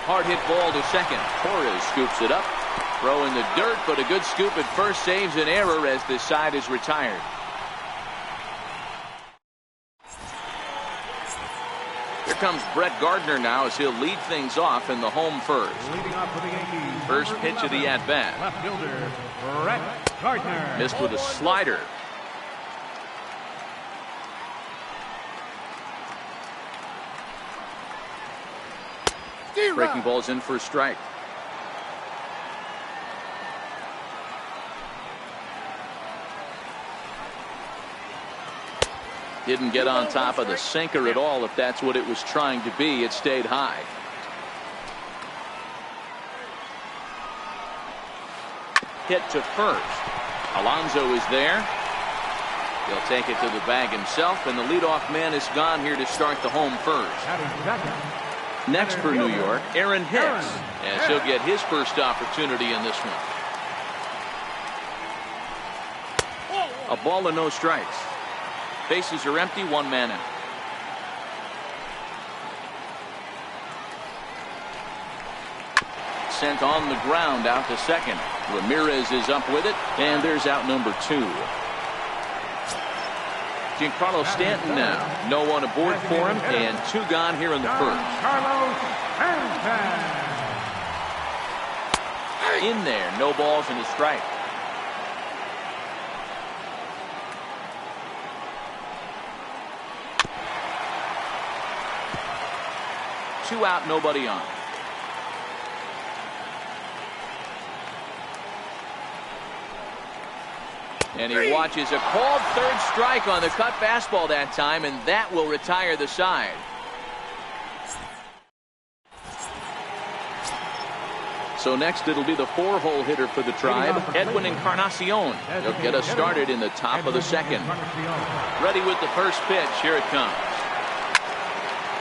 Hard hit ball to second. Torres scoops it up. Throw in the dirt, but a good scoop at first saves an error as this side is retired. Here comes Brett Gardner now as he'll lead things off in the home first. Leading off for the Yankees. First pitch of the at-bat. Left fielder, Brett Gardner. Missed with a slider. Breaking balls in for a strike. Didn't get on top of the sinker at all. If that's what it was trying to be, it stayed high. Hit to first. Alonso is there. He'll take it to the bag himself, and the leadoff man is gone here to start the home first. Next for New York, Aaron Hicks, as he'll get his first opportunity in this one. A ball and no strikes. Bases are empty, one man out. Sent on the ground out to second. Ramirez is up with it, and there's out number 2. Giancarlo Stanton now. No one aboard for him, and 2 gone here in the first. In there, no balls and a strike. Two out, nobody on. And he watches a called third strike on the cut fastball that time, and that will retire the side. So next it'll be the 4-hole hitter for the Tribe, Edwin Encarnacion. He'll get us started in the top of the second. Ready with the first pitch. Here it comes.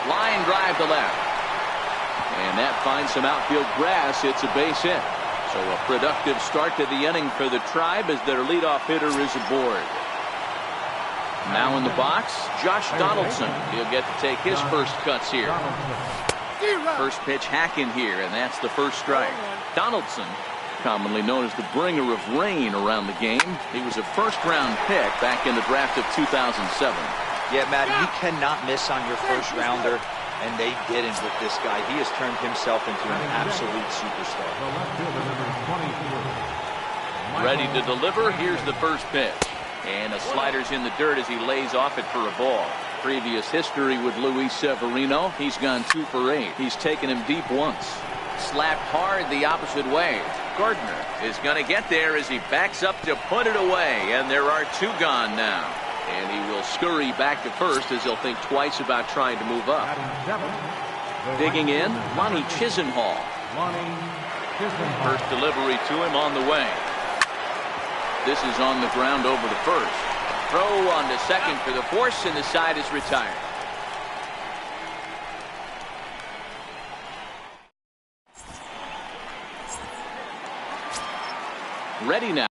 Line drive to left. And that finds some outfield grass. It's a base hit. So a productive start to the inning for the Tribe as their leadoff hitter is aboard. Now in the box, Josh Donaldson. He'll get to take his first cuts here. First pitch hack in here, and that's the first strike. Donaldson, commonly known as the bringer of rain around the game. He was a first-round pick back in the draft of 2007. Yeah, Matt, you cannot miss on your first rounder, and they didn't with this guy. He has turned himself into an absolute superstar. Ready to deliver. Here's the first pitch. And a slider's in the dirt as he lays off it for a ball. Previous history with Luis Severino. He's gone 2 for 8. He's taken him deep once. Slapped hard the opposite way. Gardner is going to get there as he backs up to put it away. And there are 2 gone now. And he will scurry back to first as he'll think twice about trying to move up. Digging in, Lonnie Chisenhall. First delivery to him on the way. This is on the ground over to first. Throw on to second for the force, and the side is retired. Ready now.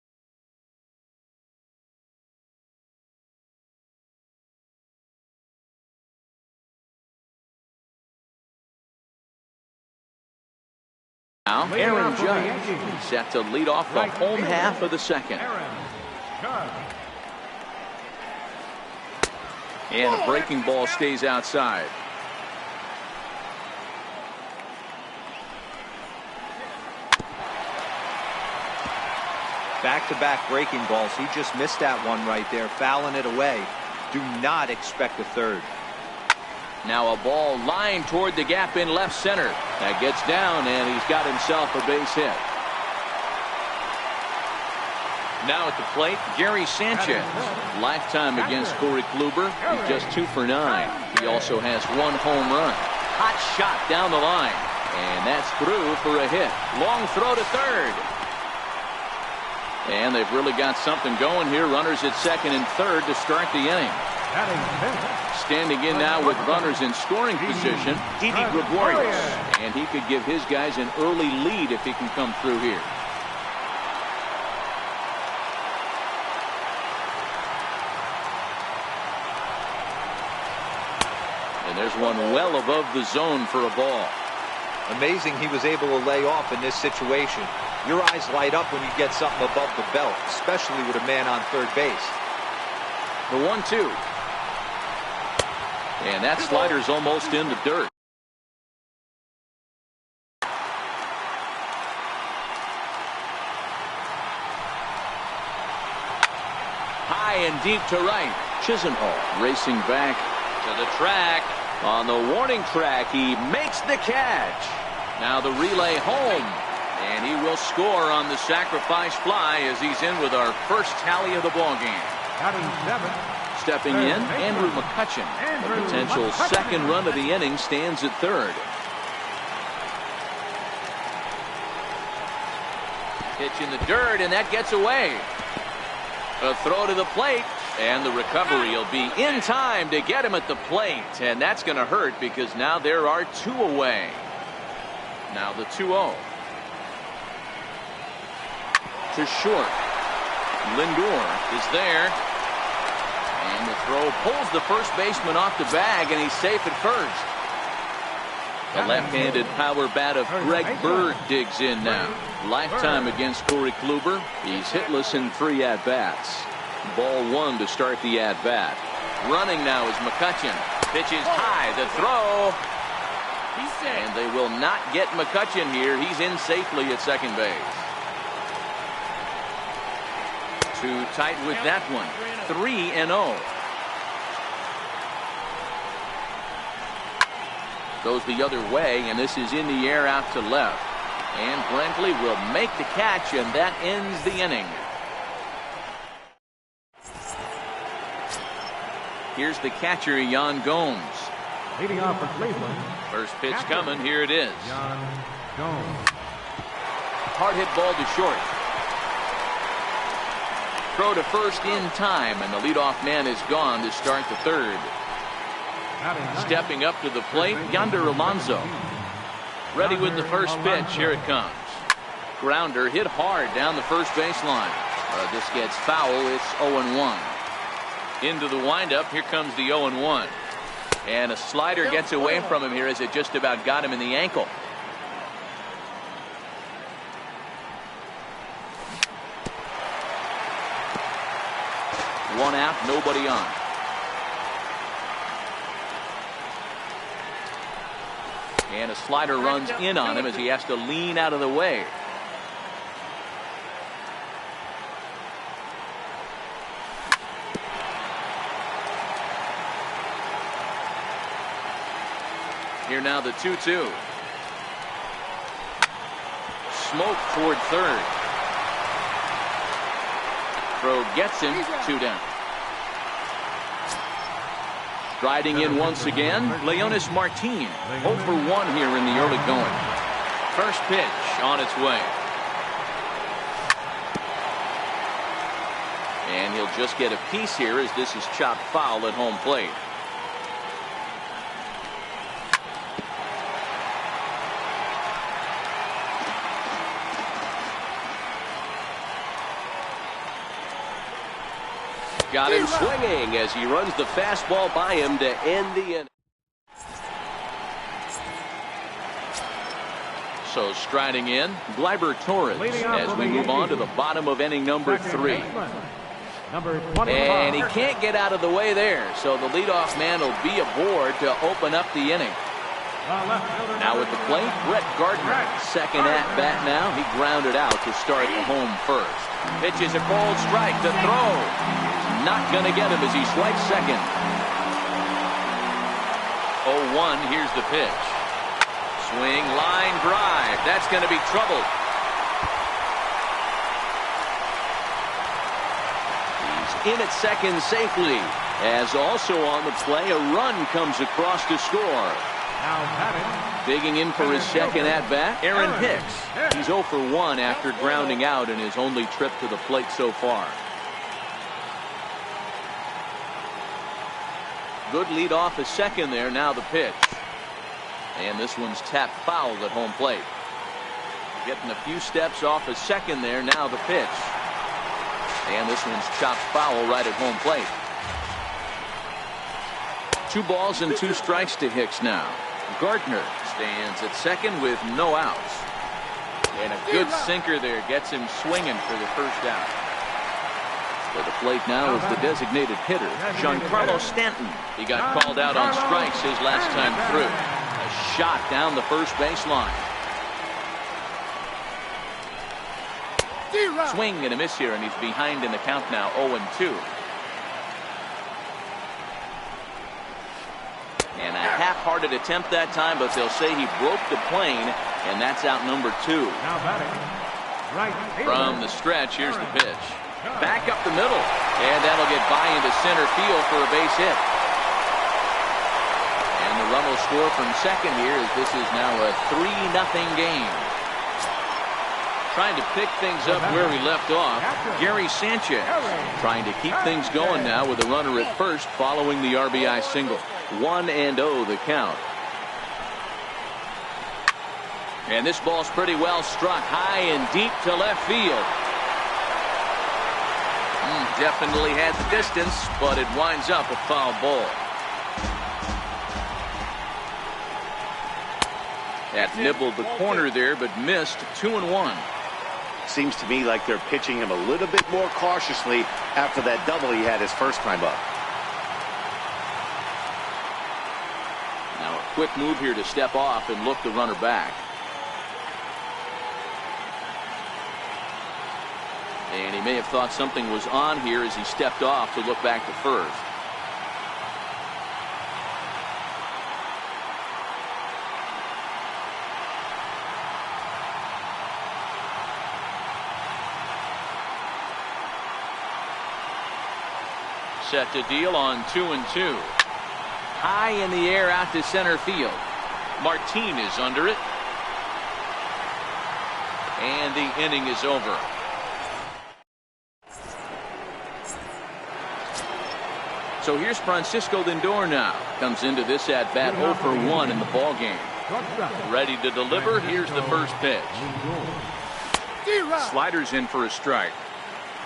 Now, Aaron Judge set to lead off the home half of the second. And a breaking ball stays outside. Back-to-back breaking balls. He just missed that one right there, fouling it away. Do not expect a third. Now a ball lined toward the gap in left center. That gets down, and he's got himself a base hit. Now at the plate, Gary Sanchez. Lifetime against Corey Kluber. He's just 2 for 9. He also has 1 home run. Hot shot down the line. And that's through for a hit. Long throw to third. And they've really got something going here. Runners at second and third to start the inning. Standing in now with runners in scoring position, Didi Gregorius. And he could give his guys an early lead if he can come through here. And there's one well above the zone for a ball. Amazing he was able to lay off in this situation. Your eyes light up when you get something above the belt, especially with a man on third base. The 1-2. And that slider's almost in the dirt. High and deep to right. Chisenhall racing back to the track. On the warning track, he makes the catch. Now the relay home. And he will score on the sacrifice fly as he's in with our first tally of the ballgame. Stepping in, Andrew McCutchen. A potential second run of the inning stands at third. Pitch in the dirt, and that gets away. A throw to the plate, and the recovery will be in time to get him at the plate. And that's going to hurt because now there are two away. Now the 2-0. To short. Lindor is there. And the throw pulls the first baseman off the bag, and he's safe at first. The left-handed power bat of Greg Bird digs in now. Lifetime against Corey Kluber. He's hitless in 3 at-bats. Ball 1 to start the at-bat. Running now is McCutchen. Pitches high. The throw. And they will not get McCutchen here. He's in safely at second base. Too tight with that one. 3-0. Goes the other way, and this is in the air out to left. And Brentley will make the catch, and that ends the inning. Here's the catcher, Yan Gomes. Leading off for Cleveland. First pitch coming. Here it is. Yan Gomes. Hard hit ball to short. Throw to first in time, and the leadoff man is gone to start the third. Stepping up to the plate, Yonder Alonso. Ready with the first pitch. Here it comes. Grounder hit hard down the first baseline. This gets foul. It's 0-1. Into the windup. Here comes the 0-1. And a slider gets away from him here as it just about got him in the ankle. One out, nobody on. And a slider runs in on him as he has to lean out of the way. Here now the 2-2. Smoke toward third. Throw gets him. 2 down. Striding in once again, Leonis Martin. 0 for 1 here in the early going. First pitch on its way. And he'll just get a piece here as this is chopped foul at home plate. Got him swinging as he runs the fastball by him to end the inning. So striding in, Gleyber Torres as we move on to the bottom of inning number 3. And he can't get out of the way there, so the leadoff man will be aboard to open up the inning. Now at the plate, Brett Gardner. Second at bat now. He grounded out to start the home first. Pitches a cold strike to throw. Not going to get him as he swipes second. 0-1. Here's the pitch. Swing, line drive. That's going to be trouble. He's in at second safely. As also on the play, a run comes across to score. Digging in for his second at bat, Aaron Hicks. He's 0 for 1 after grounding out in his only trip to the plate so far. Good lead off at second there. Now the pitch. And this one's tapped foul at home plate. Getting a few steps off at second there. Now the pitch. And this one's chopped foul right at home plate. 2 balls and 2 strikes to Hicks now. Gardner Stands at second with no outs. And a good sinker there gets him swinging for the first out. For the plate now is the designated hitter, Giancarlo Stanton. He got called out on strikes his last time through. A shot down the first baseline. Swing and a miss here, and he's behind in the count now, 0-2. And a half-hearted attempt that time, but they'll say he broke the plane, and that's out number 2. Now batting. Right. From the stretch, here's the pitch. Back up the middle, and that'll get by into center field for a base hit. And the run will score from second here, as this is now a 3-0 game. Trying to pick things up where we left off, Gary Sanchez trying to keep things going now with a runner at first following the RBI single. 1-0 the count. And this ball's pretty well struck high and deep to left field. Definitely had the distance, but it winds up a foul ball. That nibbled the corner there, but missed. 2-1. Seems to me like they're pitching him a little bit more cautiously after that double he had his first time up. Now a quick move here to step off and look the runner back. And he may have thought something was on here as he stepped off to look back to first. Set to deal on 2-2. High in the air out to center field. Martin is under it. And the inning is over. So here's Francisco Lindor now. Comes into this at bat 0 for 1 in the ball game. Ready to deliver. Here's the first pitch. Sliders in for a strike.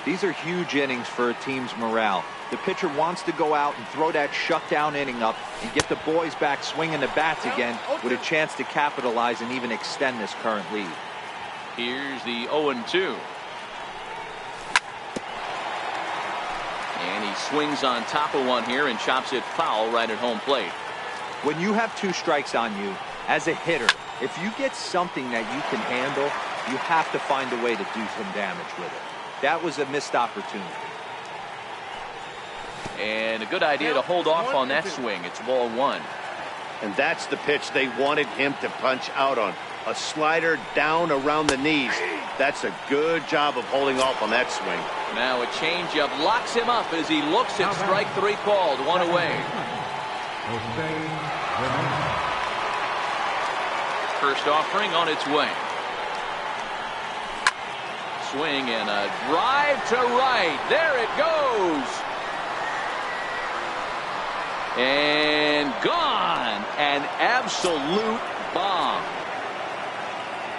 These are huge innings for a team's morale. The pitcher wants to go out and throw that shutdown inning up and get the boys back swinging the bats again with a chance to capitalize and even extend this current lead. Here's the 0-2. And he swings on top of one here and chops it foul right at home plate. When you have 2 strikes on you, as a hitter, if you get something that you can handle, you have to find a way to do some damage with it. That was a missed opportunity. And a good idea to hold off on that swing. It's ball 1. And that's the pitch they wanted him to punch out on. A slider down around the knees. That's a good job of holding off on that swing. Now a changeup locks him up as he looks at strike 3 called. 1 away. First offering on its way. Swing and a drive to right. There it goes. And gone. An absolute bomb.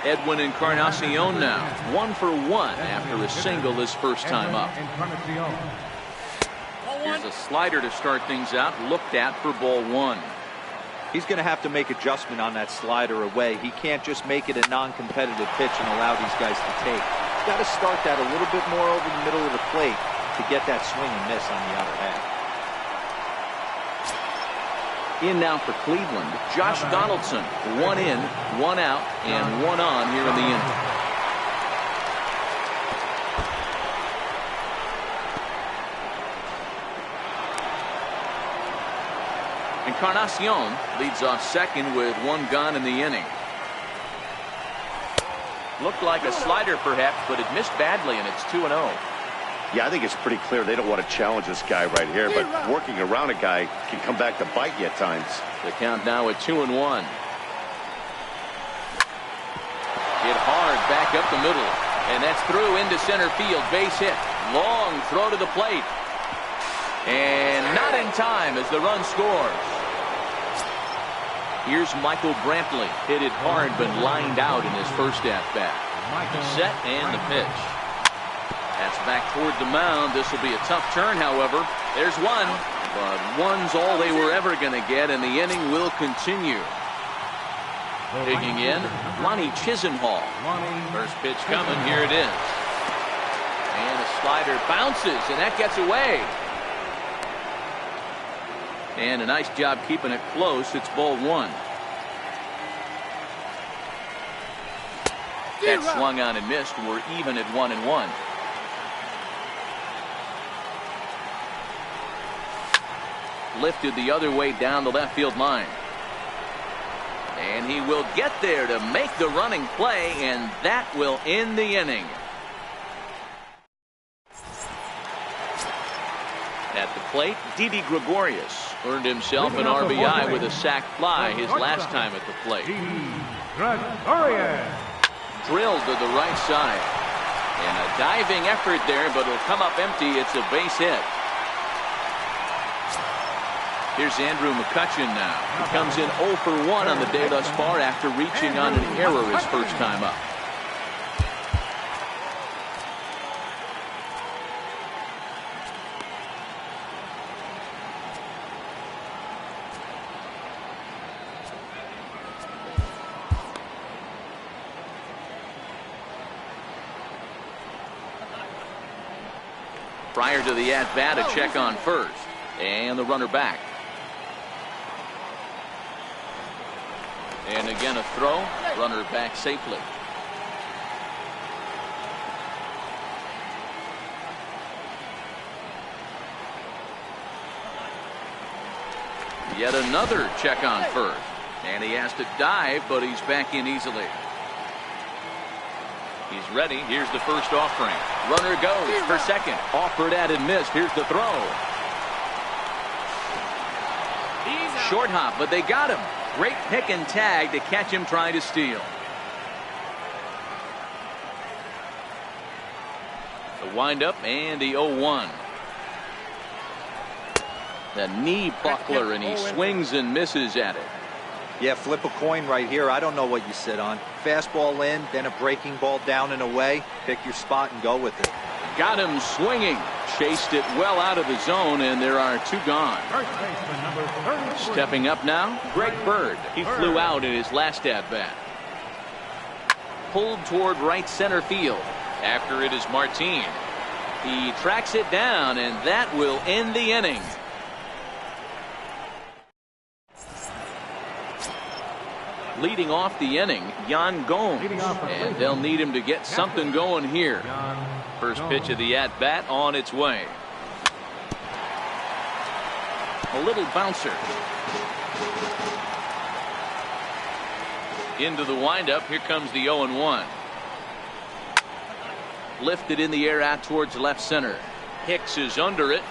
Edwin Encarnacion now 1 for 1 after a single his first time up. Here's a slider to start things out, looked at for ball 1. He's going to have to make adjustment on that slider away. He can't just make it a non-competitive pitch and allow these guys to take. He's got to start that a little bit more over the middle of the plate to get that swing and miss on the outer half. In now for Cleveland, Josh Donaldson. 1 in, 1 out, and 1 on here in the inning. Encarnacion leads off second with 1 gone in the inning. Looked like a slider perhaps, but it missed badly, and it's 2-0. Yeah, I think it's pretty clear they don't want to challenge this guy right here, but working around a guy can come back to bite you at times. The count now at 2-1. Hit hard back up the middle, and that's through into center field. Base hit. Long throw to the plate. And not in time as the run scores. Here's Michael Brantley. Hit it hard but lined out in his first at-bat. The set and the pitch. That's back toward the mound. This will be a tough turn, however. There's one, but one's all they were ever going to get, and the inning will continue. Digging in, Lonnie Chisenhall. First pitch coming, here it is. And a slider bounces, and that gets away. And a nice job keeping it close. It's ball one. That swung on and missed. We're even at 1-1. Lifted the other way down the left field line. And he will get there to make the running play, and that will end the inning. At the plate, Didi Gregorius earned himself an RBI with a sac fly his last time at the plate. Drilled to the right side. And a diving effort there, but it'll come up empty. It's a base hit. Here's Andrew McCutchen now. He comes in 0 for 1 on the day thus far after reaching on an error his first time up. Prior to the at-bat, a check on first. And the runner back. And again a throw. Runner back safely. Yet another check on first. And he has to dive, but he's back in easily. He's ready. Here's the first offering. Runner goes for second. Offered at and missed. Here's the throw. Short hop, but they got him. Great pick and tag to catch him trying to steal. The windup and the 0-1. The knee buckler, and he swings and misses at it. Yeah, flip a coin right here. I don't know what you sit on. Fastball in, then a breaking ball down and away. Pick your spot and go with it. Got him swinging. Chased it well out of the zone, and there are two gone. Stepping up now, Greg Bird. He flew out in his last at-bat. Pulled toward right center field. After it is Martin. He tracks it down, and that will end the inning. Leading off the inning, Yan Gomes, and they'll need him to get something going here. First pitch of the at-bat on its way. A little bouncer. Into the windup. Here comes the 0-1. Lifted in the air out towards left center. Hicks is under it.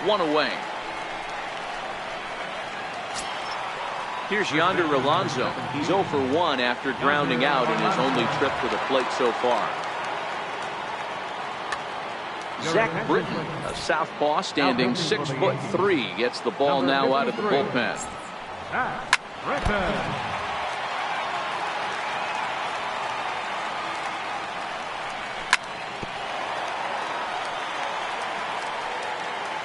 One away. Here's Yonder Alonso. He's 0 for 1 after grounding out in his only trip to the plate so far. Zach Britton, a southpaw standing 6'3", gets the ball now out of the bullpen.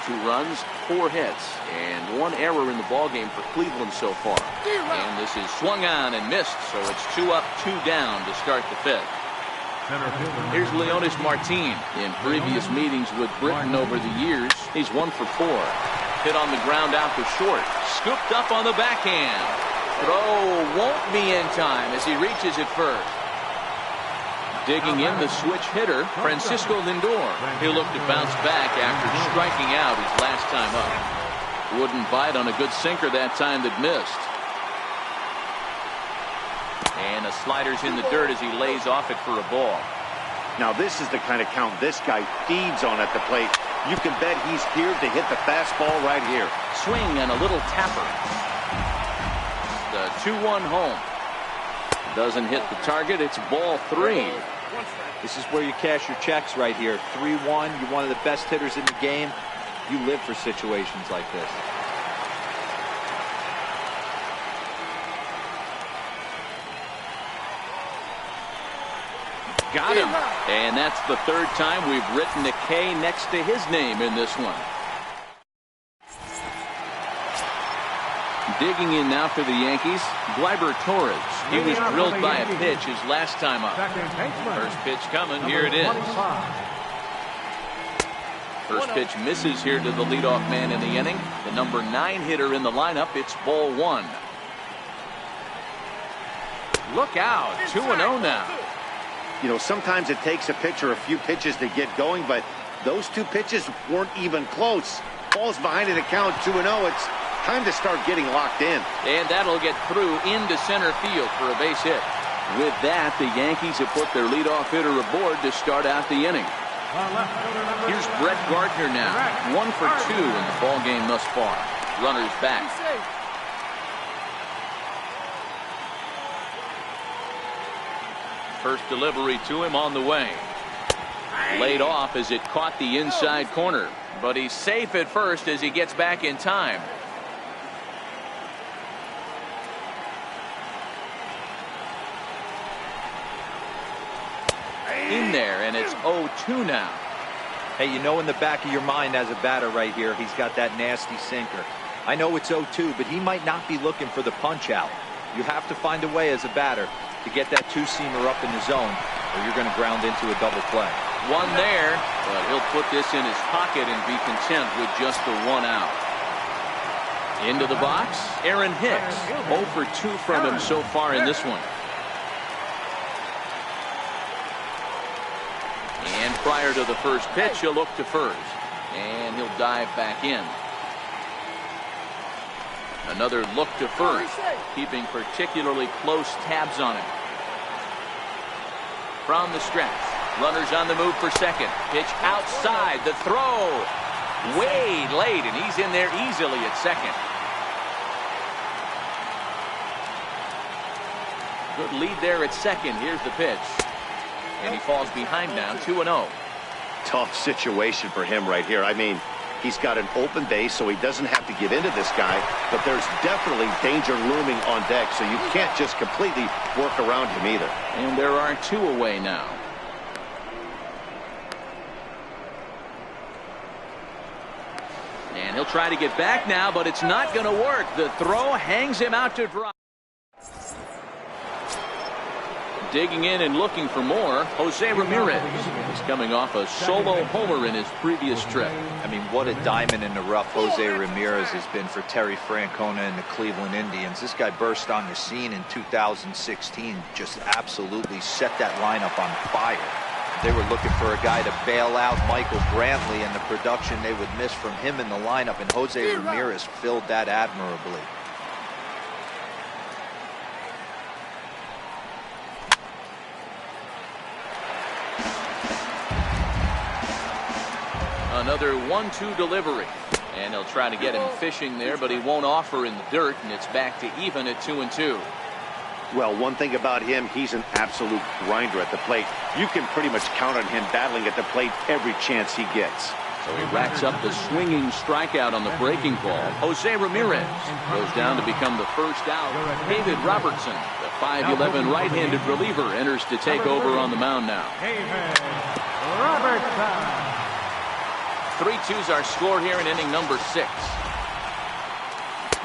Two runs, 4 hits, and 1 error in the ballgame for Cleveland so far. And this is swung on and missed, so it's 2 up, 2 down to start the 5th. Here's Leonis Martin. In previous meetings with Britton over the years, he's 1 for 4. Hit on the ground out to short. Scooped up on the backhand. Throw won't be in time as he reaches it first. Digging in the switch hitter, Francisco Lindor. He'll look to bounce back after striking out his last time up. Wouldn't bite on a good sinker that time that missed. And the slider's in the dirt as he lays off it for a ball. Now this is the kind of count this guy feeds on at the plate. You can bet he's here to hit the fastball right here. Swing and a little tapper. The 2-1 home. Doesn't hit the target. It's ball 3. This is where you cash your checks right here. 3-1. You're one of the best hitters in the game. You live for situations like this. Got him. And that's the 3rd time we've written a K next to his name in this one. Digging in now for the Yankees, Gleyber Torres. He was drilled by a pitch his last time up. First pitch coming. Here it is. First pitch misses here to the leadoff man in the inning. The number 9 hitter in the lineup. It's ball 1. Look out. 2-0 now. You know, sometimes it takes a pitcher a few pitches to get going, but those 2 pitches weren't even close. Ball's behind in the count, 2-0. It's time to start getting locked in. And that'll get through into center field for a base hit. With that, the Yankees have put their leadoff hitter aboard to start out the inning. Here's Brett Gardner now. 1 for 2 in the ball game thus far. Runners back. First delivery to him on the way. Laid off as it caught the inside corner. But he's safe at first as he gets back in time. In there, and it's 0-2 now. Hey, you know in the back of your mind as a batter right here, he's got that nasty sinker. I know it's 0-2, but he might not be looking for the punch out. You have to find a way as a batter to get that 2-seamer up in the zone, or you're going to ground into a double play. One there, but he'll put this in his pocket and be content with just the 1 out. Into the box, Aaron Hicks. 0 for 2 from him so far in this one. And prior to the first pitch, he'll look to first. And he'll dive back in. Another look to first, keeping particularly close tabs on him. From the stretch, runners on the move for second. Pitch outside, the throw. Way late, and he's in there easily at second. Good lead there at second. Here's the pitch. And he falls behind now, 2-0. Tough situation for him right here. I mean, he's got an open base, so he doesn't have to get into this guy, but there's definitely danger looming on deck, so you can't just completely work around him either. And there are 2 away now. And he'll try to get back now, but it's not going to work. The throw hangs him out to dry. Digging in and looking for more, Jose Ramirez. He's coming off a solo homer in his previous trip. I mean, what a diamond in the rough Jose Ramirez has been for Terry Francona and the Cleveland Indians. This guy burst on the scene in 2016, just absolutely set that lineup on fire. They were looking for a guy to bail out Michael Brantley and the production they would miss from him in the lineup, and Jose Ramirez filled that admirably. Another 1-2 delivery. And he'll try to get him fishing there, but he won't offer in the dirt, and it's back to even at 2-2. Well, one thing about him, he's an absolute grinder at the plate. You can pretty much count on him battling at the plate every chance he gets. So he racks up the swinging strikeout on the breaking ball. Jose Ramirez goes down to become the first out. David Robertson, the 5'11" right-handed reliever, enters to take over on the mound now. David Robertson. 3-2's our score here in inning number 6.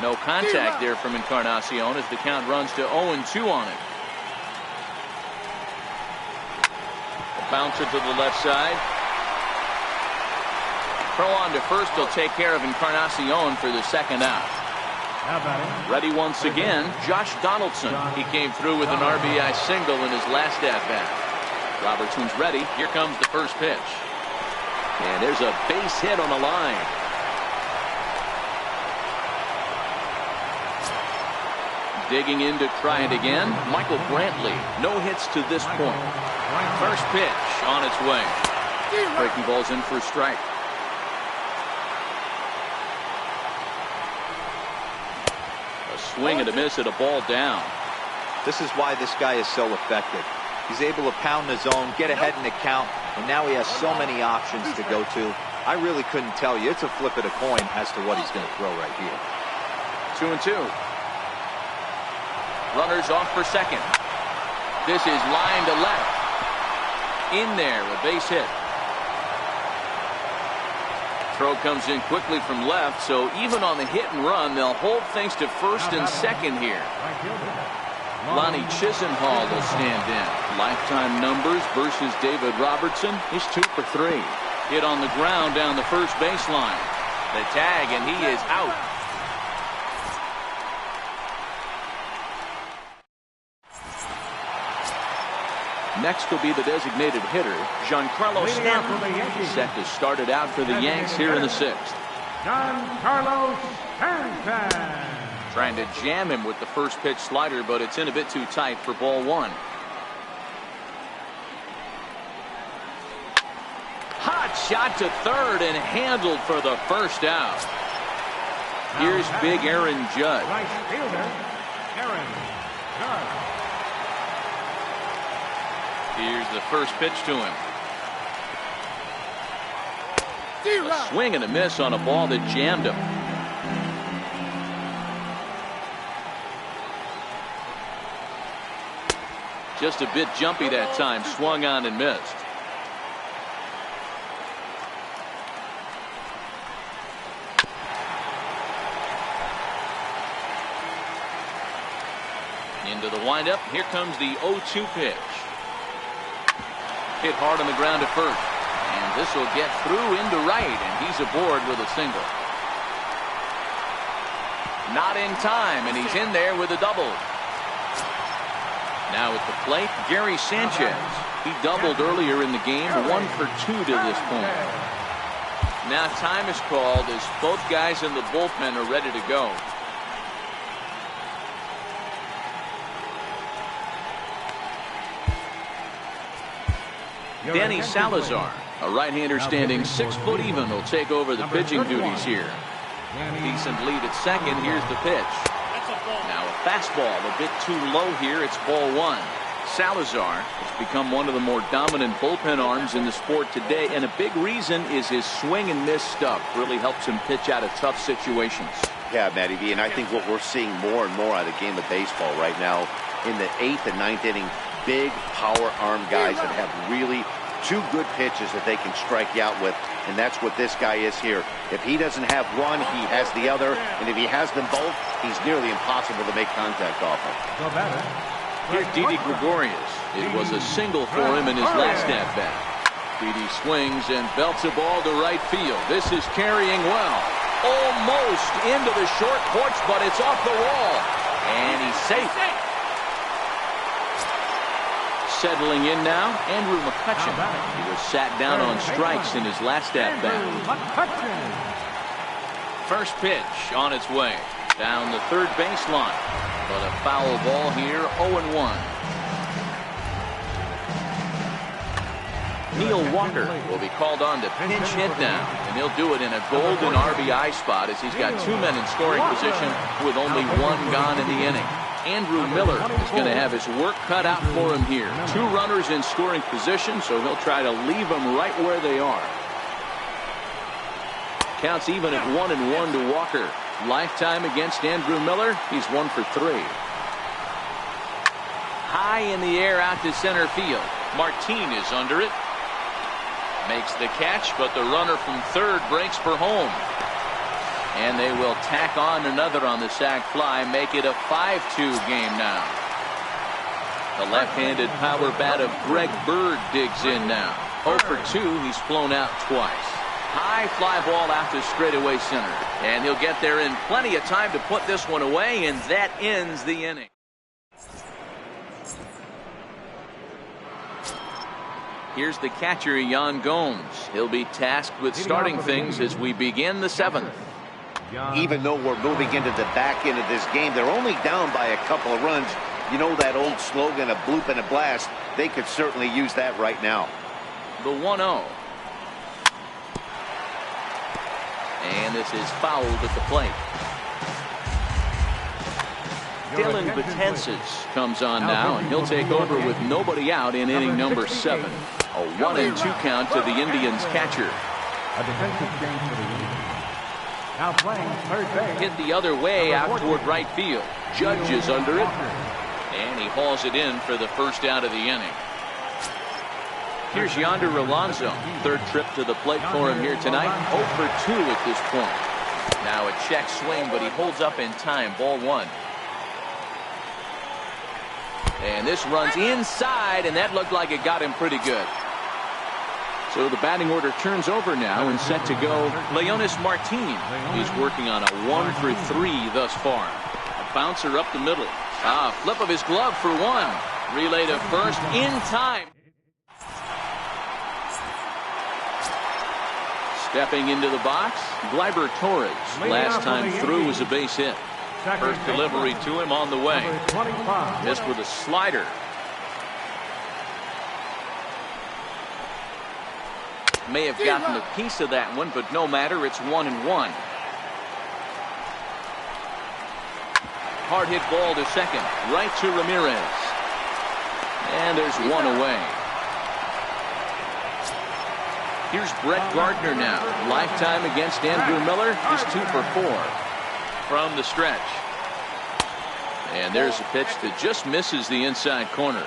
No contact there from Encarnacion as the count runs to 0-2 on it. A bouncer to the left side. Throw on to first will take care of Encarnacion for the second out. Ready once again, Josh Donaldson. He came through with an RBI single in his last at-bat. Robertson's ready. Here comes the first pitch. And there's a base hit on the line. Digging in to try it again, Michael Brantley. No hits to this point. First pitch on its way. Breaking ball's in for a strike. A swing and a miss at a ball down. This is why this guy is so effective. He's able to pound the zone, get ahead in the count, and now he has so many options to go to. I really couldn't tell you. It's a flip of the coin as to what he's going to throw right here. 2-2. Runners off for second. This is line to left. In there, a base hit. Throw comes in quickly from left, so even on the hit and run, they'll hold things to first and second here. Lonnie Chisenhall will stand in. Lifetime numbers versus David Robertson. He's 2 for 3. Hit on the ground down the first baseline. The tag, and he is out. Next will be the designated hitter, Giancarlo Stanton, set to start it out for the Yanks here in the 6th. Giancarlo Stanton. Trying to jam him with the first pitch slider, but it's in a bit too tight for ball 1. Hot shot to third and handled for the first out. Here's big Aaron Judge. Right fielder, Aaron Judge. Here's the first pitch to him. A swing and a miss on a ball that jammed him. Just a bit jumpy that time. Swung on and missed. Into the windup. Here comes the 0-2 pitch. Hit hard on the ground at first. And this will get through into right, and he's aboard with a single. Not in time, and he's in there with a double. Now at the plate, Gary Sanchez. He doubled earlier in the game, 1 for 2 to this point. Now time is called as both guys in the bullpen are ready to go. Danny Salazar, a right-hander standing 6 foot even, will take over the pitching duties here. Decent lead at second. Here's the pitch. Now a fastball a bit too low here. It's ball 1. Salazar has become one of the more dominant bullpen arms in the sport today, and a big reason is his swing and miss stuff. Really helps him pitch out of tough situations. Yeah, Matty V, and I think what we're seeing more and more out of the game of baseball right now in the 8th and 9th inning, big power arm guys that have really 2 good pitches that they can strike you out with, and that's what this guy is here. If he doesn't have one, he has the other, and if he has them both, he's nearly impossible to make contact off of. Here's Didi Gregorius. It was a single for him in his last at-bat. Didi swings and belts a ball to right field. This is carrying well. Almost into the short porch, but it's off the wall. And he's safe. Settling in now, Andrew McCutchen. He was sat down on strikes in his last at-bat. First pitch on its way. Down the third baseline. But a foul ball here, 0-1. Neil Walker will be called on to pinch hit now, and he'll do it in a golden RBI spot as he's got 2 men in scoring position with only 1 gone in the inning. Andrew Miller is going to have his work cut out for him here. 2 runners in scoring position, so he'll try to leave them right where they are. Counts even at 1-1 to Walker. Lifetime against Andrew Miller, he's 1 for 3. High in the air out to center field. Martin is under it. Makes the catch, but the runner from third breaks for home. And they will tack on another on the sac fly, make it a 5-2 game now. The left-handed power bat of Greg Bird digs in now. 0 for 2, he's flown out twice. High fly ball out to straightaway center. And he'll get there in plenty of time to put this one away, and that ends the inning. Here's the catcher, Yan Gomes. He'll be tasked with starting things as we begin the 7th. Even though we're moving into the back end of this game, they're only down by a couple of runs. You know that old slogan, a bloop and a blast? They could certainly use that right now. The 1-0. And this is fouled at the plate. Dylan Betances comes on now, and he'll take over with nobody out in inning number 7. A 1-2 count to the Indians catcher. A defensive change for the Indians. Now playing third base. Hit the other way out toward right field. Judge is under it. And he hauls it in for the first out of the inning. Here's Yonder Alonso. Third trip to the plate for him here tonight. 0 for 2 at this point. Now a check swing, but he holds up in time. Ball 1. And this runs inside, and that looked like it got him pretty good. So the batting order turns over now and set to go. Leonis Martin. He's working on a 1 for 3 thus far. A bouncer up the middle. Flip of his glove for 1. Relay to first in time. Stepping into the box, Gleyber Torres. Last time through was a base hit. First delivery to him on the way. Missed with a slider. May have gotten a piece of that one, but no matter. It's 1-1. Hard hit ball to second. Right to Ramirez. And there's 1 away. Here's Brett Gardner now. Lifetime against Andrew Miller. He's 2 for 4 from the stretch. And there's a pitch that just misses the inside corner.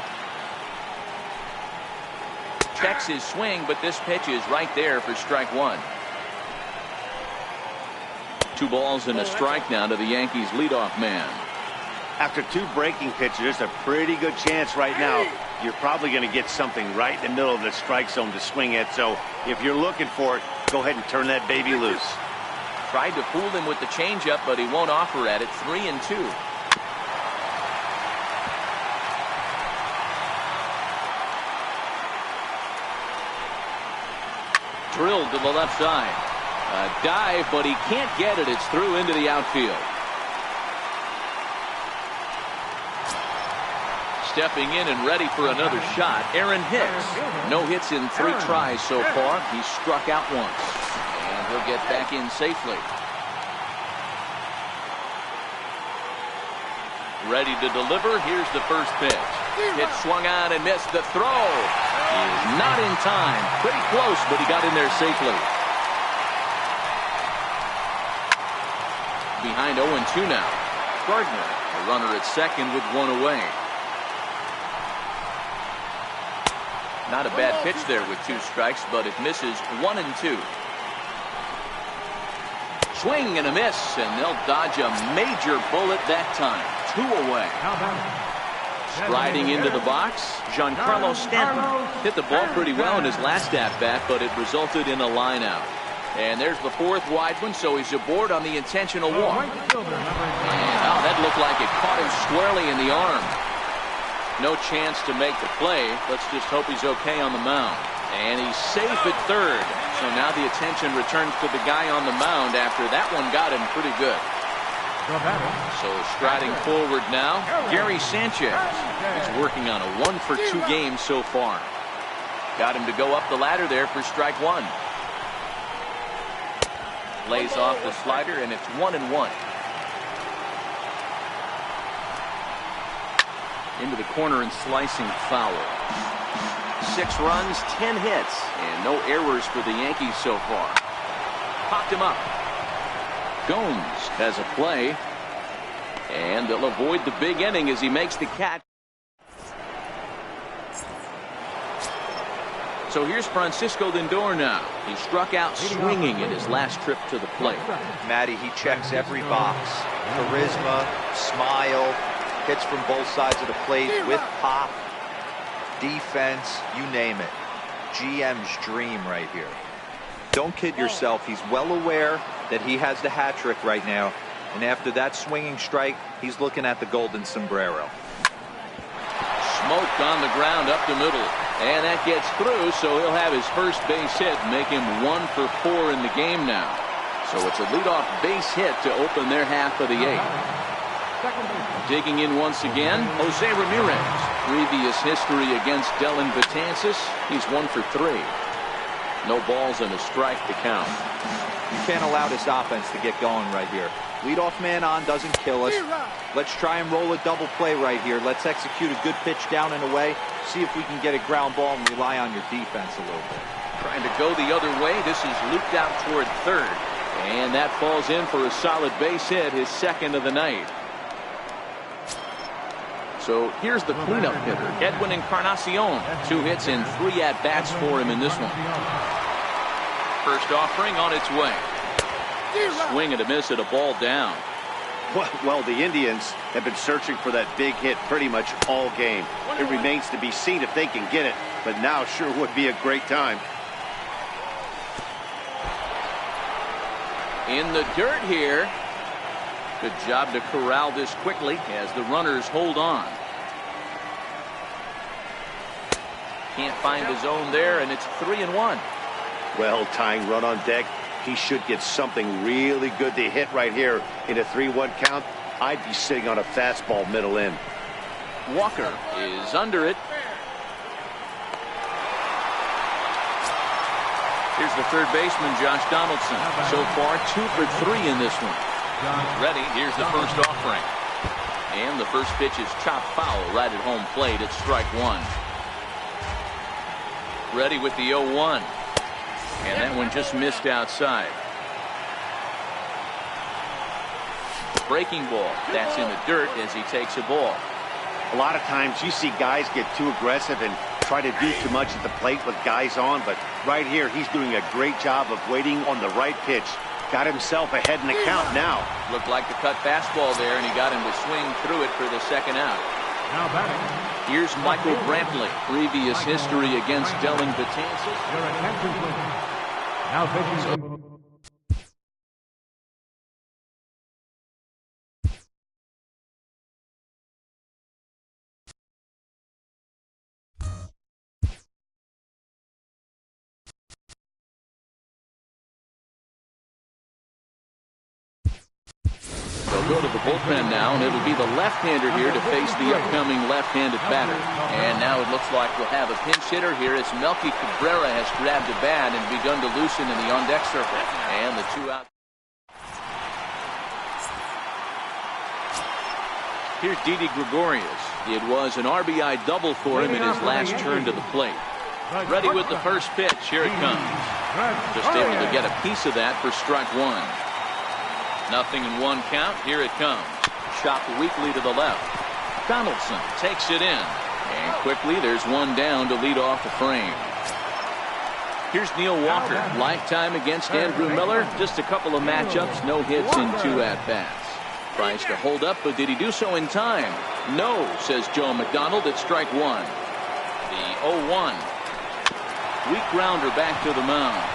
Checks his swing, but this pitch is right there for strike 1. 2 balls and a strike now to the Yankees leadoff man. After 2 breaking pitches, there's a pretty good chance right now you're probably going to get something right in the middle of the strike zone to swing at. So if you're looking for it, go ahead and turn that baby loose. Tried to fool him with the changeup, but he won't offer at it. 3-2. Drilled to the left side. A dive, but he can't get it. It's through into the outfield. Stepping in and ready for another shot, Aaron Hicks. No hits in 3 tries so far. He's struck out once. And he'll get back in safely. Ready to deliver. Here's the first pitch. Hit swung on and missed. The throw is not in time. Pretty close, but he got in there safely. Behind 0-2 now. Gardner, a runner at second with 1 away. Not a bad pitch there with 2 strikes, but it misses. 1-2. Swing and a miss, and they'll dodge a major bullet that time. 2 away. Striding into the box, Giancarlo Stanton hit the ball pretty well in his last at-bat, but it resulted in a line-out. And there's the 4th wide one, so he's aboard on the intentional walk. And, that looked like it caught him squarely in the arm. No chance to make the play. Let's just hope he's okay on the mound. And he's safe at third. So now the attention returns to the guy on the mound after that one got him pretty good. So striding forward now, Gary Sanchez. He's working on a 1 for 2 game so far. Got him to go up the ladder there for strike 1. Lays off the slider, and it's 1-1. Into the corner and slicing foul. 6 runs, 10 hits, and no errors for the Yankees so far. Popped him up. Gomes has a play, and they'll avoid the big inning as he makes the catch. So here's Francisco Lindor now. He struck out swinging in his last trip to the plate. Matty, he checks every box. Charisma, smile, hits from both sides of the plate with pop, defense, you name it. GM's dream right here. Don't kid yourself. He's well aware that he has the hat trick right now. And after that swinging strike, he's looking at the golden sombrero. Smoked on the ground up the middle. And that gets through, so he'll have his first base hit, make him 1 for 4 in the game now. So it's a leadoff base hit to open their half of the 8th. Digging in once again, Jose Ramirez. Previous history against Dellin Betances. He's 1 for 3. No balls and a strike to count. You can't allow this offense to get going right here. Leadoff man on doesn't kill us. Let's try and roll a double play right here. Let's execute a good pitch down and away. See if we can get a ground ball and rely on your defense a little bit. Trying to go the other way. This is looped out toward third. And that falls in for a solid base hit, his 2nd of the night. So here's the cleanup hitter, Edwin Encarnacion. 2 hits and 3 at-bats for him in this one. First offering on its way. Swing and a miss at a ball down. Well, the Indians have been searching for that big hit pretty much all game. It remains to be seen if they can get it, but now sure would be a great time. In the dirt here. Good job to corral this quickly as the runners hold on. Can't find his own there, and it's 3-1. Well, tying run on deck. He should get something really good to hit right here in a 3-1 count. I'd be sitting on a fastball middle in. Walker is under it. Here's the third baseman, Josh Donaldson. So far, 2 for 3 in this one. Ready. Here's the first offering. And the first pitch is chopped foul right at home plate. It's strike 1. Ready with the 0-1. And that one just missed outside. Breaking ball. That's in the dirt as he takes a ball. A lot of times you see guys get too aggressive and try to do too much at the plate with guys on, but right here he's doing a great job of waiting on the right pitch. Got himself ahead in the count now. Looked like the cut fastball there, and he got him to swing through it for the second out. Now batting. Here's Michael Brantley. Previous history against Dellin Betances. Your attention, please. Now pitching. They'll go to the bullpen now, and it'll be the left-hander here to face the upcoming left-handed batter. And now it looks like we'll have a pinch hitter here as Melky Cabrera has grabbed a bat and begun to loosen in the on-deck circle. And the 2 out. Here's Didi Gregorius. It was an RBI double for him in his last turn to the plate. Ready with the first pitch. Here it comes. Just able to get a piece of that for strike 1. 0-1 count. Here it comes. Chopped weakly to the left. Donaldson takes it in. And quickly there's one down to lead off the frame. Here's Neil Walker. Lifetime against Andrew Miller. Just a couple of matchups. No hits in 2 at-bats. Tries to hold up, but did he do so in time? No, says Joe McDonald. It's strike 1. The 0-1. Weak grounder back to the mound.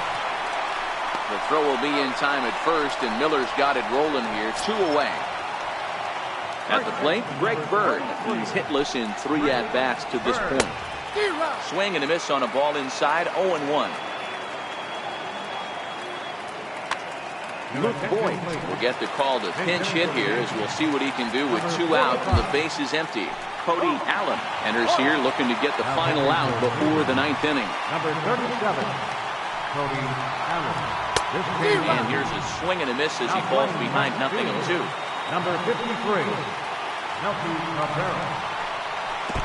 The throw will be in time at first, and Miller's got it rolling here. 2 away. At the plate, Greg Bird. He's hitless in 3 at-bats to this point. Swing and a miss on a ball inside. 0-1. Luke Boyd will get the call to pinch hit here as we'll see what he can do with 2 out and the base is empty. Cody Allen enters here looking to get the final out before the 9th inning. Number 37, Cody Allen. And here's a swing and a miss as he falls behind 0-2. Number 53, Melky Cabrera.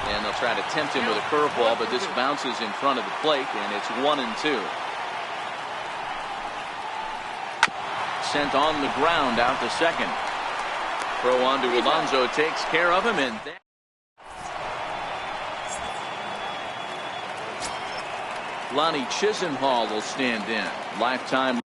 And they'll try to tempt him with a curveball, but this bounces in front of the plate, and it's 1-2. Sent on the ground out to second. Throw on to Alonso takes care of him, and Lonnie Chisenhall will stand in. Lifetime.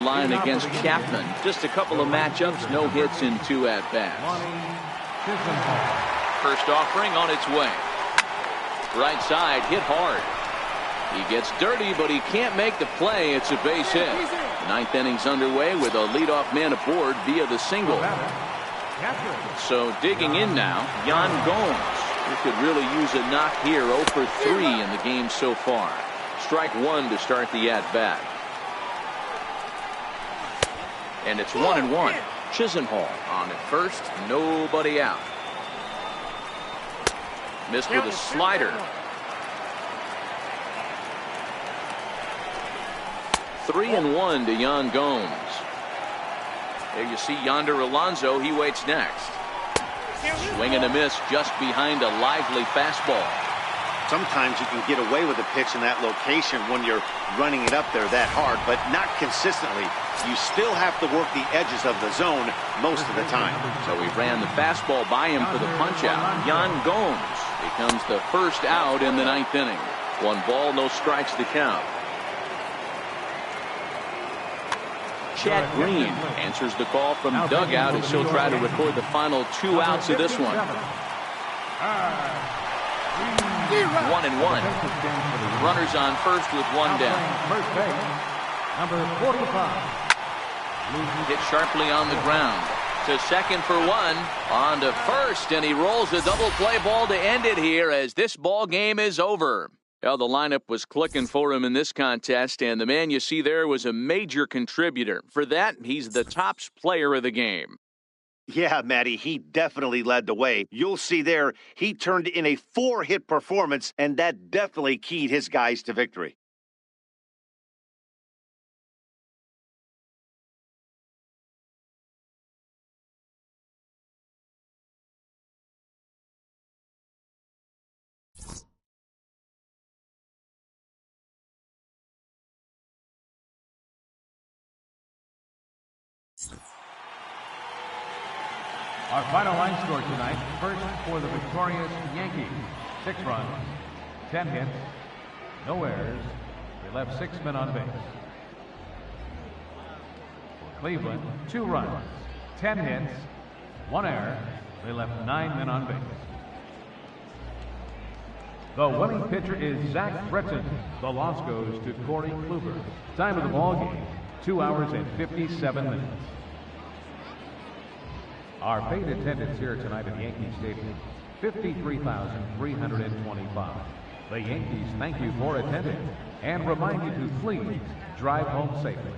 Line against Chapman. Just a couple of matchups, no hits in 2 at-bats. First offering on its way. Right side hit hard. He gets dirty, but he can't make the play. It's a base hit. 9th inning's underway with a leadoff man aboard via the single. So digging in now, Yan Gomes. He could really use a knock here. 0 for 3 in the game so far. Strike 1 to start the at-bat. And it's 1-1. Chisenhall on at first. Nobody out. Missed with a slider. 3-1 to Yan Gomes. There you see Yonder Alonso. He waits next. Swing and a miss just behind a lively fastball. Sometimes you can get away with a pitch in that location when you're running it up there that hard, but not consistently. You still have to work the edges of the zone most of the time. So he ran the fastball by him for the punch-out. Yan Gomes becomes the first out in the 9th inning. 1 ball, no strikes to count. Chad Green answers the call from dugout as he'll try to record the final 2 outs of this one. 1-1. Runners on first with 1 down. First base, number 45. Hit sharply on the ground. To second for 1. On to first, and he rolls a double play ball to end it here as this ball game is over. Well, the lineup was clicking for him in this contest, and the man you see there was a major contributor. For that, he's the top player of the game. Yeah, Matty, he definitely led the way. You'll see there, he turned in a 4-hit performance, and that definitely keyed his guys to victory. Our final line score tonight, first for the victorious Yankees, 6 runs, 10 hits, no errors. They left 6 men on base. For Cleveland, 2 runs, 10 hits, 1 error. They left 9 men on base. The winning pitcher is Zach Britton. The loss goes to Corey Kluber. Time of the ball game, 2 hours and 57 minutes. Our paid attendance here tonight at Yankee Stadium, 53,325. The Yankees thank you for attending and remind you to please drive home safely.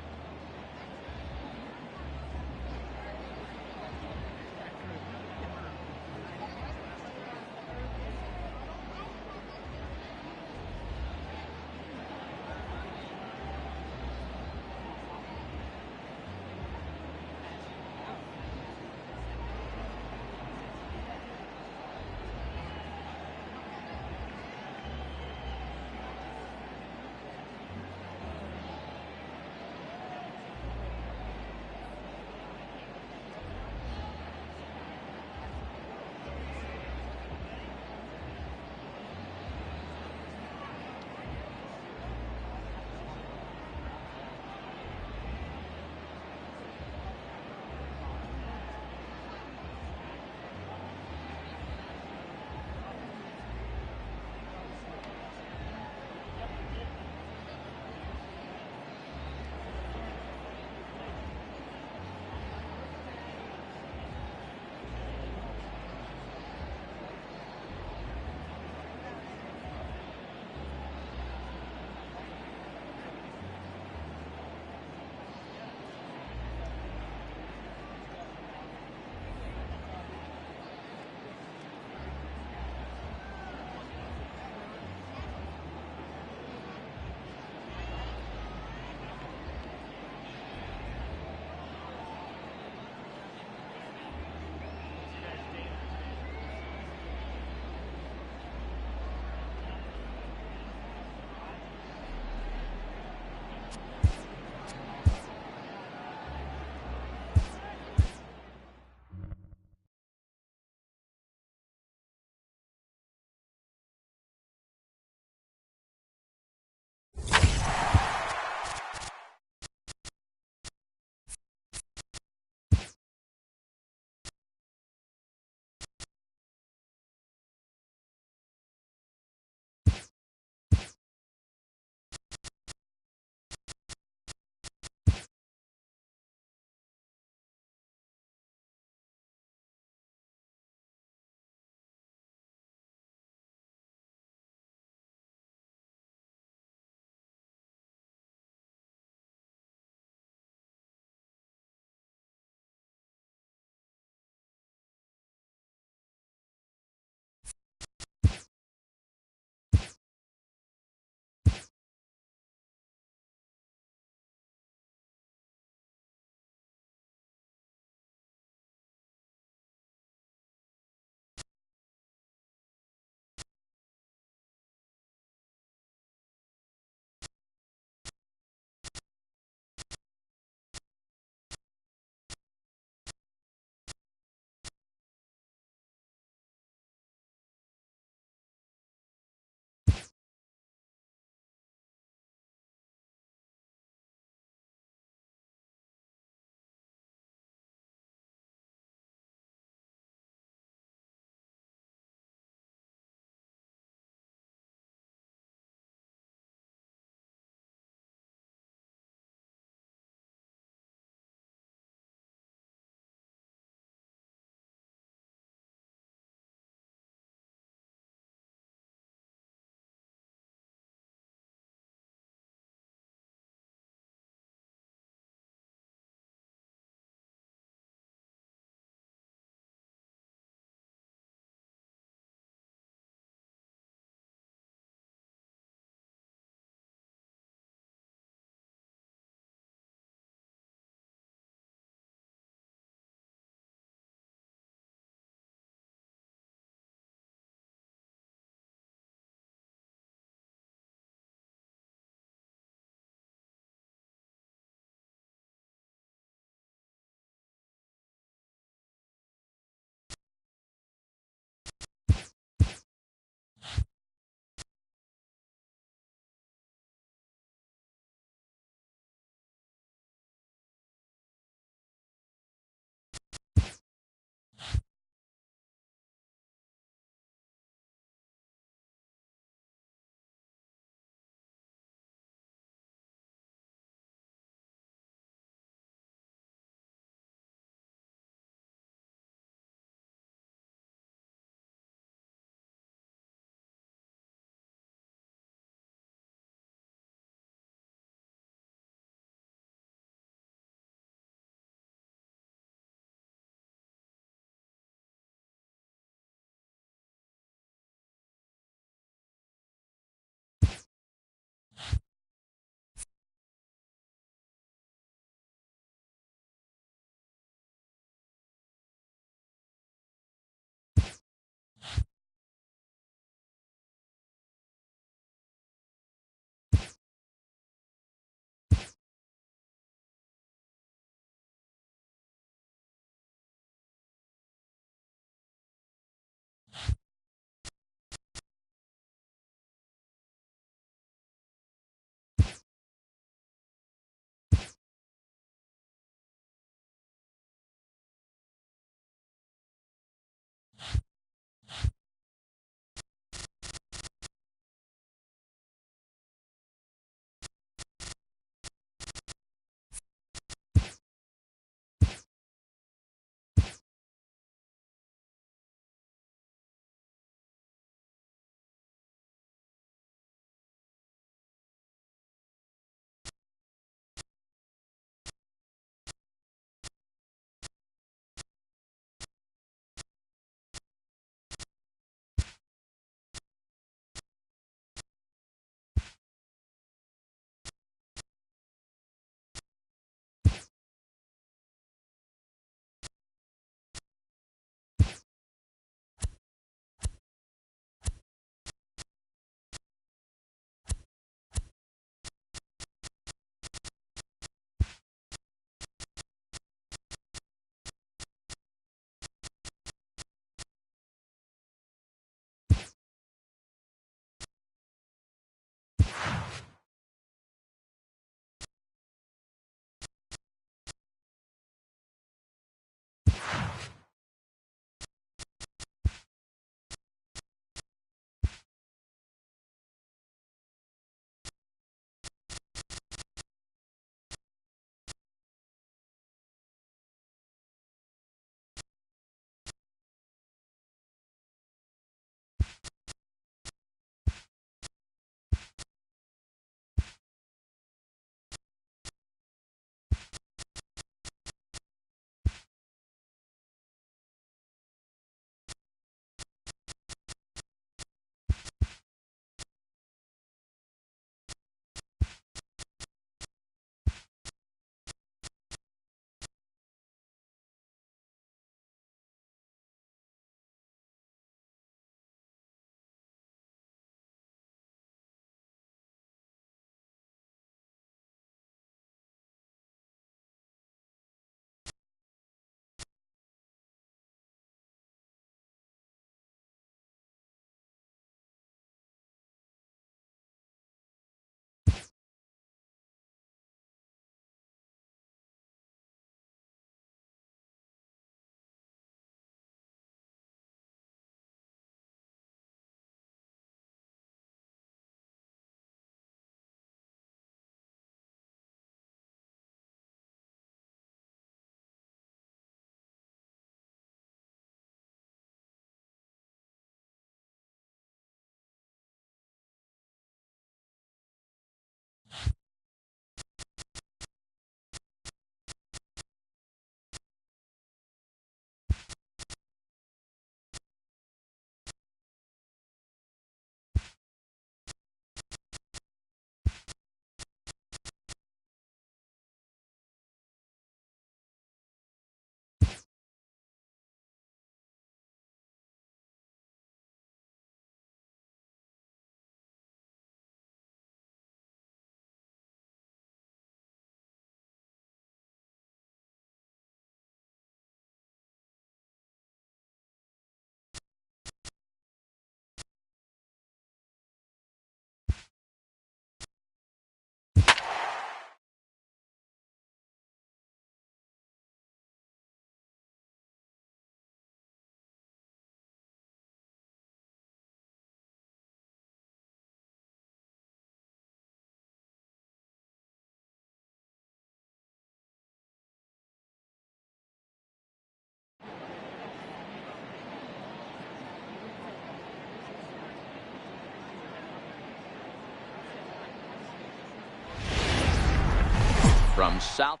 from South.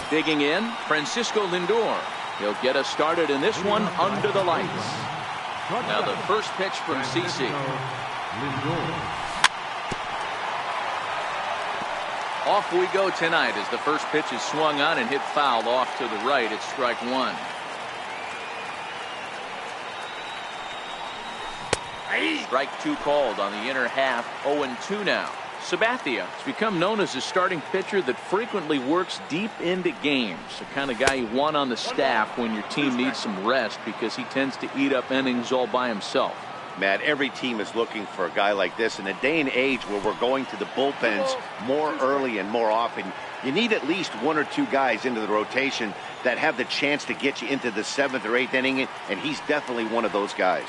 Digging in, Francisco Lindor. He'll get us started in this one under the lights. Now the first pitch from CC. Off we go tonight as the first pitch is swung on and hit foul off to the right. It's strike one. Strike two called on the inner half. 0-2 now. Sabathia has become known as a starting pitcher that frequently works deep into games. The kind of guy you want on the staff when your team needs some rest because he tends to eat up innings all by himself. Matt, every team is looking for a guy like this. In a day and age where we're going to the bullpens more early and more often, you need at least one or two guys into the rotation that have the chance to get you into the 7th or 8th inning, and he's definitely one of those guys.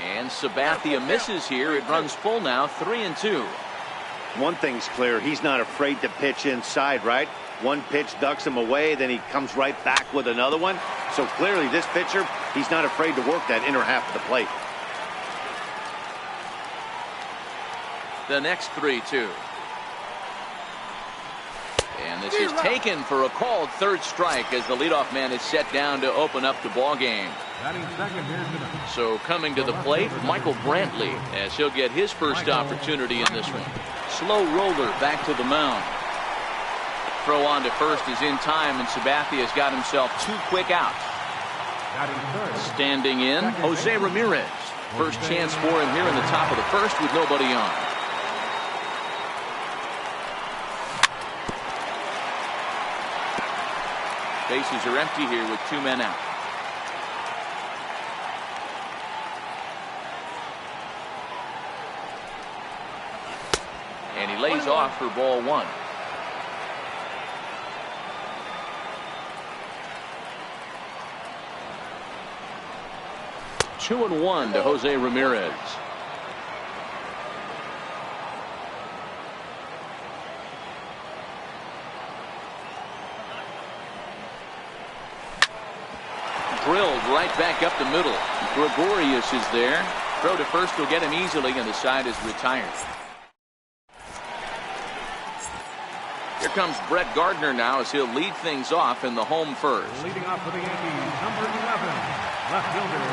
And Sabathia misses here. It runs full now, 3-2. One thing's clear, he's not afraid to pitch inside, right? One pitch ducks him away, then he comes right back with another one. So clearly this pitcher, he's not afraid to work that inner half of the plate. The next 3-2. And this is taken for a called third strike as the leadoff man is set down to open up the ball game. So coming to the plate, Michael Brantley, as he'll get his first opportunity in this one. Slow roller back to the mound. Throw on to first is in time, and Sabathia has got himself 2 quick outs. Standing in, Jose Ramirez. First chance for him here in the top of the first with nobody on. Bases are empty here with 2 men out. And he lays off for ball 1. Two and 1 to Jose Ramirez. Drilled right back up the middle. Gregorius is there. Throw to first will get him easily, and the side is retired. Here comes Brett Gardner now as he'll lead things off in the home first. Leading off for the Yankees, number 11, left fielder,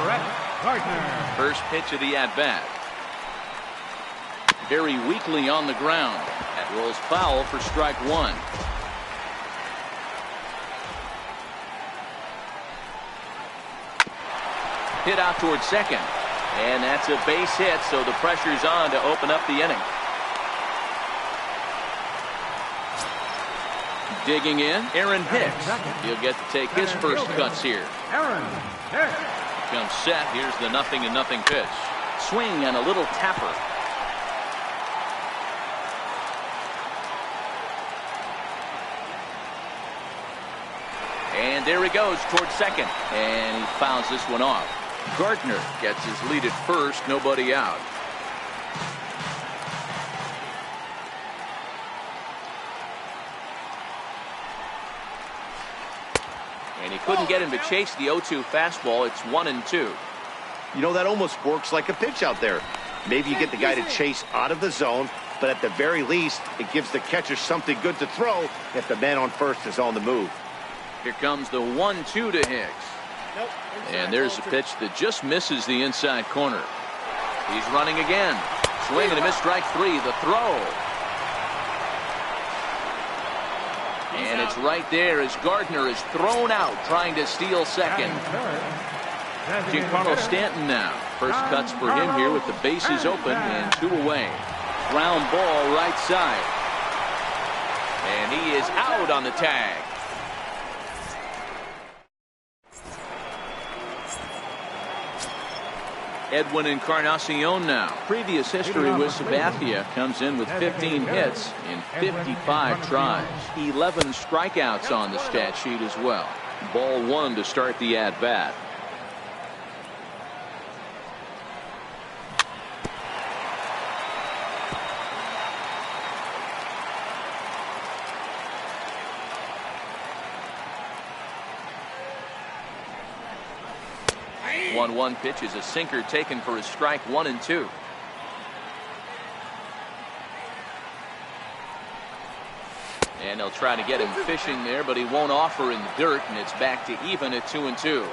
Brett Gardner. First pitch of the at-bat. Very weakly on the ground. That rolls foul for strike 1. Hit out towards second. And that's a base hit, so the pressure's on to open up the inning. Digging in, Aaron Hicks. He'll get to take his first cuts here. Aaron Hicks. Comes set. Here's the 0-0 pitch. Swing and a little tapper. And there he goes towards second. And he fouls this one off. Gardner gets his lead at first. Nobody out. And he couldn't get him to chase the 0-2 fastball. It's 1-2. You know, that almost works like a pitch out there. Maybe you get the guy to chase out of the zone, but at the very least, it gives the catcher something good to throw if the man on first is on the move. Here comes the 1-2 to Hicks. And there's a pitch that just misses the inside corner. He's running again. Swing and a miss, strike 3. The throw. And it's right there as Gardner is thrown out trying to steal second. Giancarlo Stanton now. First cuts for him here with the bases open and 2 away. Ground ball right side. And he is out on the tag. Edwin Encarnacion now. Previous history with Sabathia comes in with 15 hits in 55 tries. 11 strikeouts on the stat sheet as well. Ball 1 to start the at-bat. 0-1 pitch is a sinker taken for a strike, 1-2. And they'll try to get him fishing there, but he won't offer in the dirt, and it's back to even at 2-2.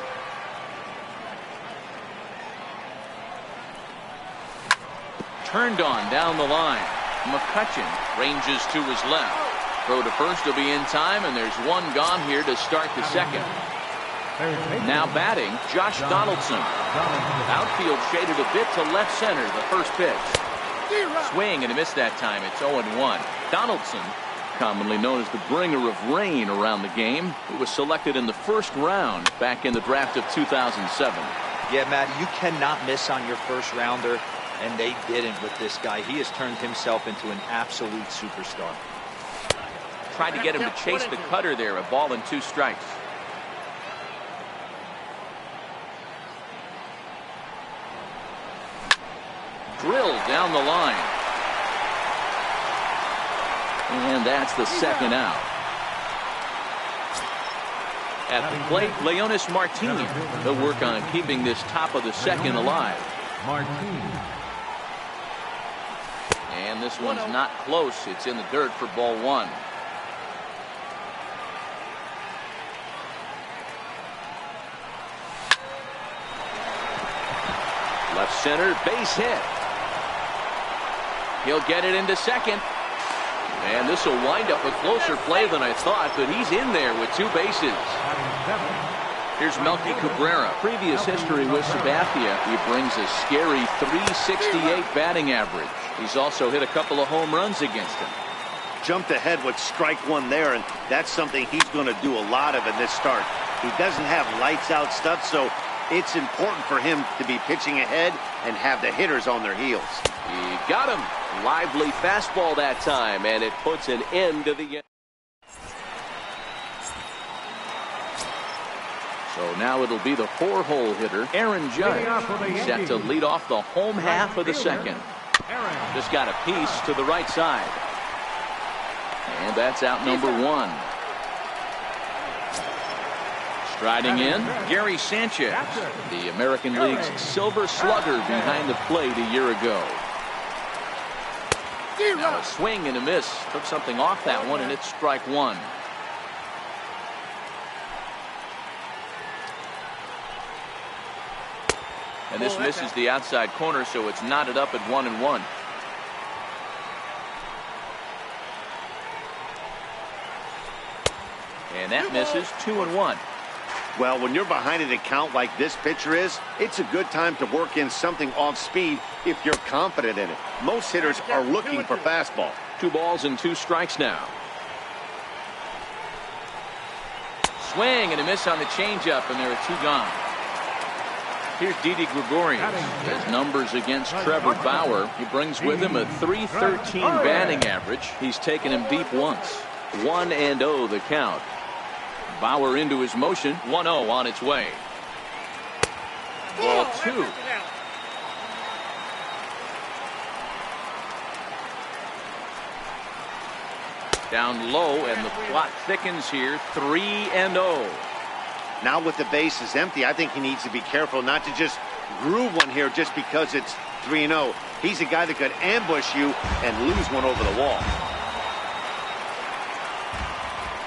Turned on down the line. McCutchen ranges to his left. Throw to first will be in time, and there's one gone here to start the second. Now batting, Josh Donaldson. Outfield shaded a bit to left center, the first pitch. Swing and a miss that time. It's 0-1. Donaldson, commonly known as the bringer of rain around the game, he was selected in the first round back in the draft of 2007. Yeah, Matt, you cannot miss on your first rounder, and they didn't with this guy. He has turned himself into an absolute superstar. Tried to get him to chase the cutter there, a ball and 2 strikes. Drilled down the line. And that's the second out. At the plate, Leonis Martin. They'll work on keeping this top of the second alive. And this one's not close. It's in the dirt for ball 1. Left center, base hit. He'll get it into second. And this will wind up a closer play than I thought, but he's in there with 2 bases. Here's Melky Cabrera. Previous history with Sabathia. He brings a scary .368 batting average. He's also hit a couple of home runs against him. Jumped ahead with strike 1 there, and that's something he's going to do a lot of in this start. He doesn't have lights out stuff, so it's important for him to be pitching ahead and have the hitters on their heels. He got him. Lively fastball that time, and it puts an end to the. So now it'll be the 4-hole hitter, Aaron Judge, set to lead off the home half of the second. Just got a piece to the right side. And that's out number 1. Striding in, Gary Sanchez, the American League's Silver Slugger behind the plate a year ago. Now a swing and a miss. Took something off that one, and it's strike 1. And this misses the outside corner, so it's knotted up at 1-1. And that misses 2-1. Well, when you're behind an account like this pitcher is, it's a good time to work in something off speed if you're confident in it. Most hitters are looking for fastball. 2 balls and 2 strikes now. Swing and a miss on the changeup, and there are 2 gone. Here's Didi Gregorius. His numbers against Trevor Bauer. He brings with him a .313 batting average. He's taken him deep once. 1-0 the count. Bauer into his motion. 1-0 on its way. Ball 2. Down low, and the plot thickens here. 3-0. Now with the bases empty, I think he needs to be careful not to just groove one here just because it's 3-0. He's a guy that could ambush you and lose one over the wall.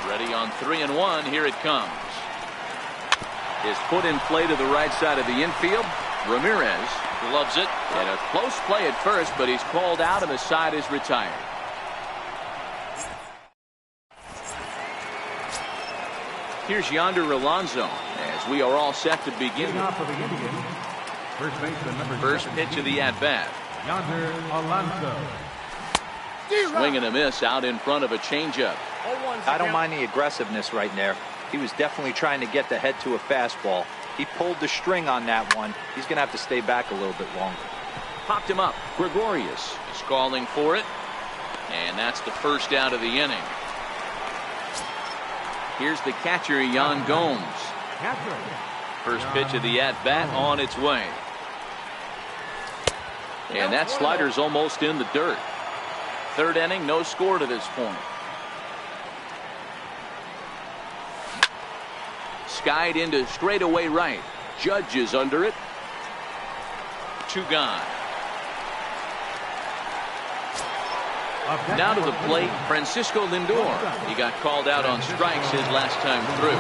Ready on 3-1. Here it comes. Is put in play to the right side of the infield. Ramirez gloves it. And a close play at first, but he's called out and the side is retired. Here's Yonder Alonso as we are all set to begin. First pitch of the at-bat. Yonder Alonso. Swing and a miss out in front of a changeup. I don't mind the aggressiveness right there. He was definitely trying to get the head to a fastball. He pulled the string on that one. He's going to have to stay back a little bit longer. Popped him up. Gregorius is calling for it. And that's the first out of the inning. Here's the catcher, Yan Gomes. First pitch of the at-bat on its way. And that slider's almost in the dirt. 3rd inning, no score to this point. Skied into straightaway right. Judge is under it. 2 gone. Now to the plate, Francisco Lindor. He got called out on strikes his last time through.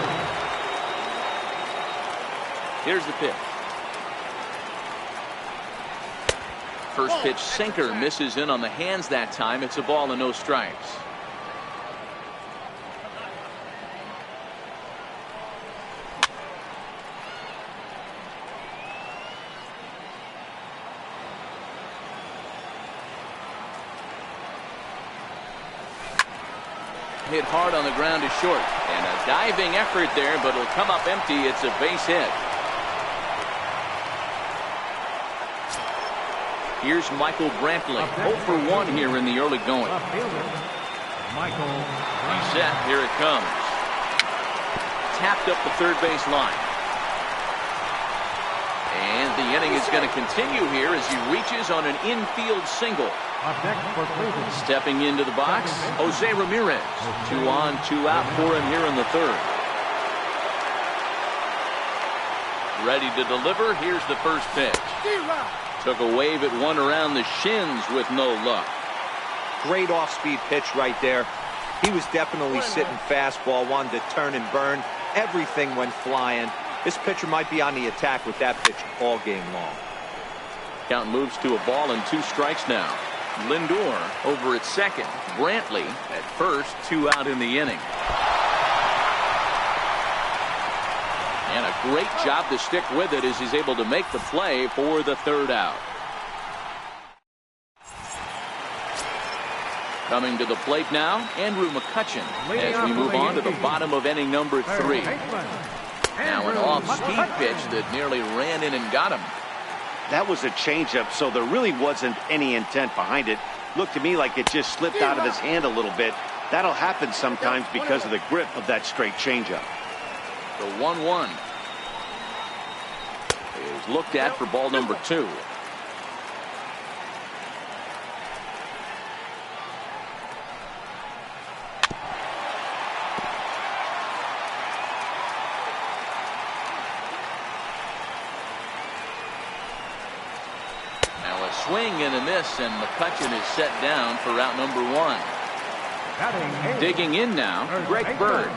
Here's the pitch. First pitch sinker misses in on the hands that time. It's a ball and no strikes. Hit hard on the ground to short, and a diving effort there, but it'll come up empty. It's a base hit. Here's Michael Brantley, 0 for 1 here in the early going. He's set. Here it comes. Tapped up the third base line. And the inning is going to continue here as he reaches on an infield single. Stepping into the box, Jose Ramirez. 2 on, 2 out for him here in the third. Ready to deliver. Here's the first pitch. Took a wave at one around the shins with no luck. Great off-speed pitch right there. He was definitely sitting fastball, wanted to turn and burn. Everything went flying. This pitcher might be on the attack with that pitch all game long. Count moves to a ball and 2 strikes now. Lindor over at second. Brantley at first. 2 out in the inning. And a great job to stick with it as he's able to make the play for the third out. Coming to the plate now, Andrew McCutchen as we move on to the bottom of inning number 3. Now an off-speed pitch that nearly ran in and got him. That was a changeup, so there really wasn't any intent behind it. Looked to me like it just slipped out of his hand a little bit. That'll happen sometimes because of the grip of that straight changeup. The 1-1 is looked at for ball number 2. Now a swing and a miss, and McCutchen is set down for route number 1. Digging in now, Greg Bird.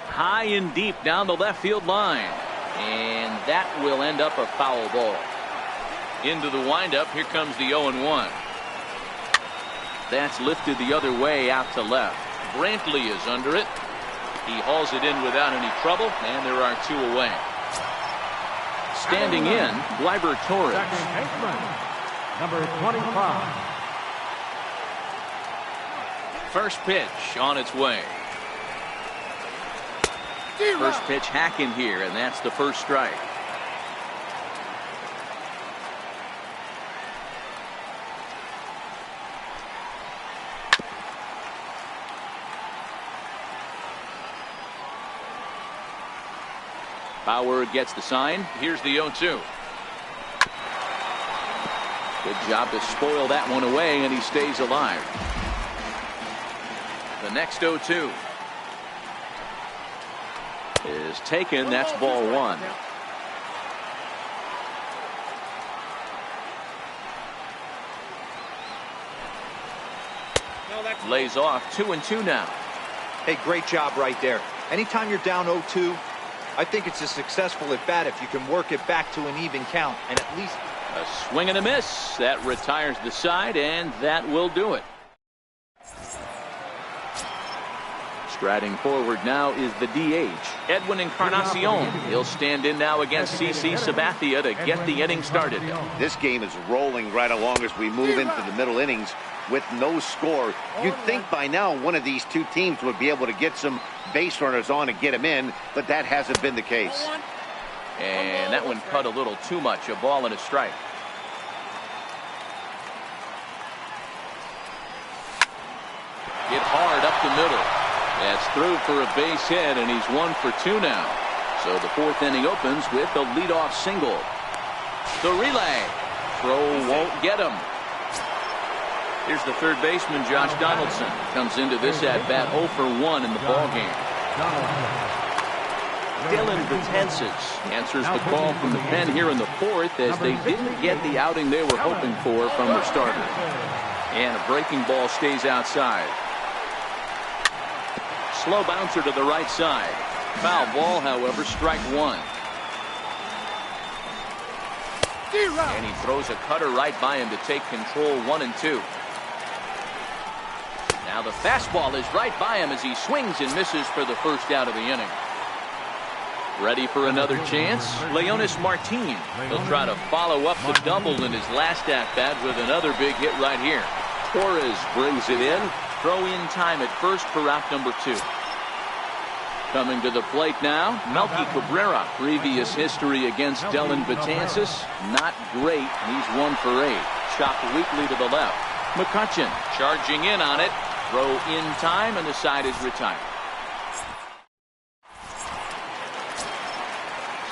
High and deep down the left field line. And that will end up a foul ball. Into the windup. Here comes the 0-1. That's lifted the other way out to left. Brantley is under it. He hauls it in without any trouble, and there are 2 away. Standing in, Gleyber Torres. Number 25. First pitch on its way. First pitch hacking here, and that's the first strike. Bauer gets the sign. Here's the 0-2. Good job to spoil that one away, and he stays alive. The next 0-2 is taken. That's ball 1. Lays off. 2-2 now. Hey, great job right there. Anytime you're down 0-2, I think it's a successful at bat if you can work it back to an even count and at least a swing and a miss that retires the side, and that will do it. Striding forward now is the DH, Edwin Encarnacion. He'll stand in now against CC Sabathia to get the inning started. This game is rolling right along as we move into the middle innings with no score. You'd think by now one of these 2 teams would be able to get some base runners on and get them in, but that hasn't been the case. And that one cut a little too much. A ball and a strike. Hit hard up the middle. That's through for a base hit, and he's 1 for 2 now. So the 4th inning opens with a leadoff single. The relay. Throw won't get him. Here's the third baseman, Josh Donaldson. Comes into this at bat 0 for 1 in the ballgame. Dylan Betances answers the call from the pen here in the fourth as they didn't get the outing they were hoping for from their starter. And a breaking ball stays outside. Slow bouncer to the right side. Foul ball, however, strike one. And he throws a cutter right by him to take control 1-2. Now the fastball is right by him as he swings and misses for the first out of the inning. Ready for another chance? Leonis Martin. He'll try to follow up the double in his last at-bat with another big hit right here. Torres brings it in. Throw in time at first for out number 2. Coming to the plate now, Melky Cabrera. Previous history against Dylan Betances, not great. He's 1 for 8. Chopped weakly to the left. McCutchen charging in on it. Throw in time, and the side is retired.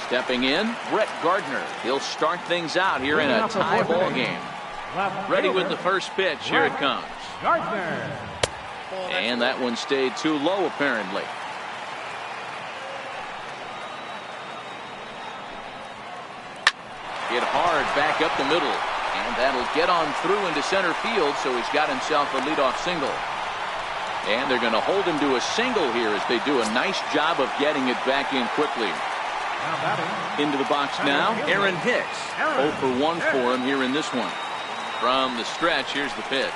Stepping in, Brett Gardner. He'll start things out here in a tie ball game. Ready with the first pitch. Here it comes. And that one stayed too low, apparently. Hit hard back up the middle. And that'll get on through into center field, so he's got himself a leadoff single. And they're going to hold him to a single here as they do a nice job of getting it back in quickly. Into the box now, Aaron Hicks. 0 for 1 for him here in this one. From the stretch, here's the pitch.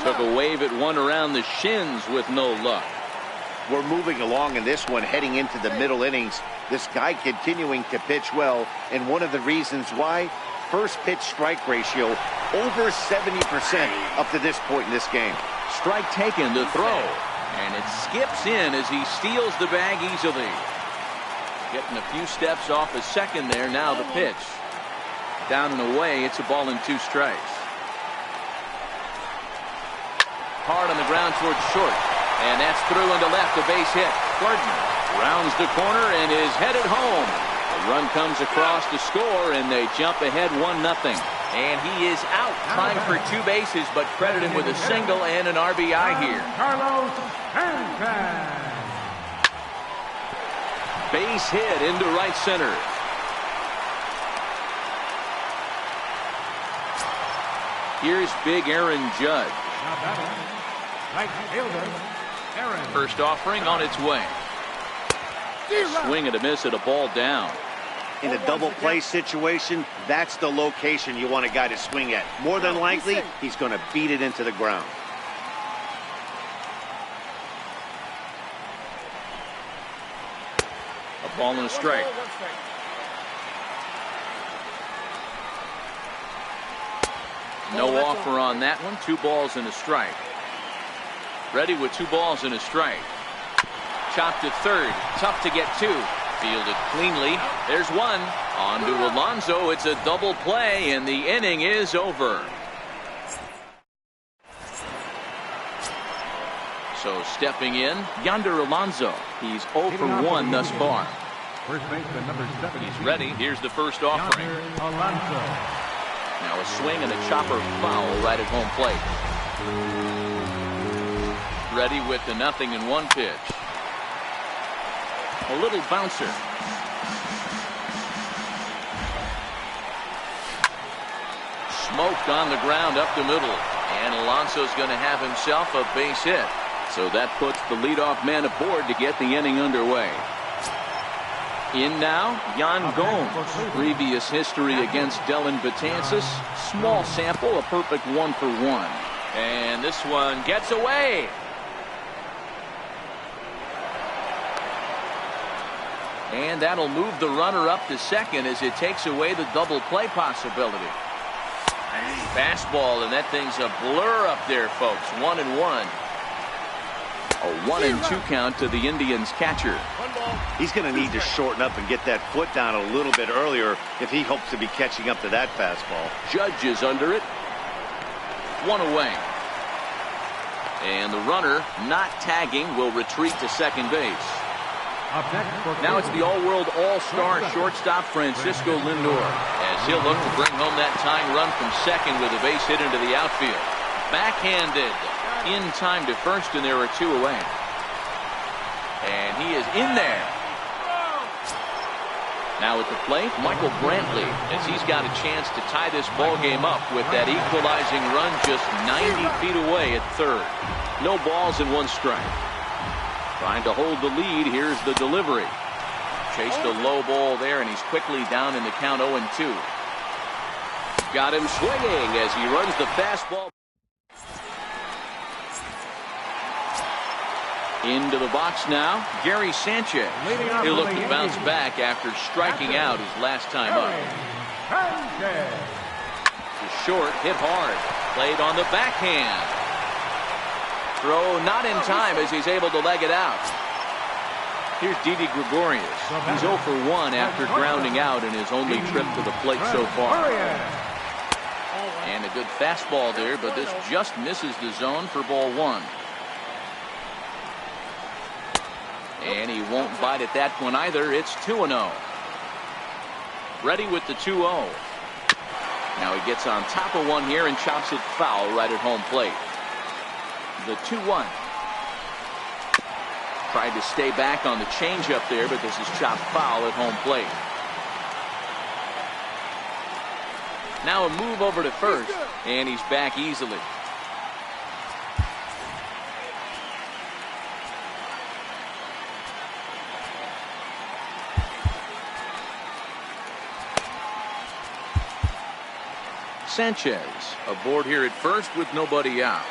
Took a wave at one around the shins with no luck. We're moving along in this one, heading into the middle innings. This guy continuing to pitch well, and one of the reasons why, first pitch strike ratio over 70% up to this point in this game. Strike taken to throw, and it skips in as he steals the bag easily. Getting a few steps off a second there. Now the pitch. Down and away. It's a ball and 2 strikes. Hard on the ground towards short. And that's through into left. A base hit. Gardner rounds the corner and is headed home. A run comes across to score, and they jump ahead 1-0. And he is out. Trying for 2 bases, but credit him with a single and an RBI here. Carlos Sanchez. Base hit into right center. Here's big Aaron Judge. Right fielder, Aaron. First offering on its way. Swing and a miss at a ball down. In a double play situation, that's the location you want a guy to swing at. More than likely, he's going to beat it into the ground. A ball and a strike. No offer on that one. 2 balls and a strike. Ready with 2 balls and a strike. Chopped to third. Tough to get 2. Fielded cleanly. There's 1. On to Alonso. It's a double play, and the inning is over. So stepping in, Yonder Alonso. He's 0 for 1 thus far. First baseman number 7. He's ready. Here's the first offering. Alonso. Now a swing and a chopper foul right at home plate. Ready with the 0-1 pitch. A little bouncer. Smoked on the ground up the middle. And Alonso's going to have himself a base hit. So that puts the leadoff man aboard to get the inning underway. In now, Yan Gomes. Previous history against Dylan Betances. Small sample, a perfect 1 for 1. And this one gets away. And that'll move the runner up to second as it takes away the double play possibility. Fastball, and that thing's a blur up there, folks. 1-1. A 1-2 count to the Indians catcher. He's going to need to shorten up and get that foot down a little bit earlier if he hopes to be catching up to that fastball. Judge is under it. 1 away. And the runner, not tagging, will retreat to second base. Now it's the all-world all-star shortstop Francisco Lindor, as he'll look to bring home that tying run from second with a base hit into the outfield. Backhanded in time to first, and there are 2 away. And he is in there. Now at the plate, Michael Brantley, as he's got a chance to tie this ball game up with that equalizing run just 90 feet away at third. No balls and 1 strike. Trying to hold the lead. Here's the delivery. Chased a low ball there, and he's quickly down in the count 0-2. Got him swinging as he runs the fastball. Into the box now, Gary Sanchez. He'll look to bounce back after striking out his last time up. To short, hit hard. Played on the backhand. Throw not in time as he's able to leg it out. Here's Didi Gregorius. He's 0 for 1 after grounding out in his only trip to the plate so far. And a good fastball there, but this just misses the zone for ball 1. And he won't bite at that one either. It's 2-0. Ready with the 2-0. Now he gets on top of one here and chops it foul right at home plate. The 2-1. Tried to stay back on the changeup there, but this is chopped foul at home plate. Now a move over to first, and he's back easily. Sanchez aboard here at first with nobody out.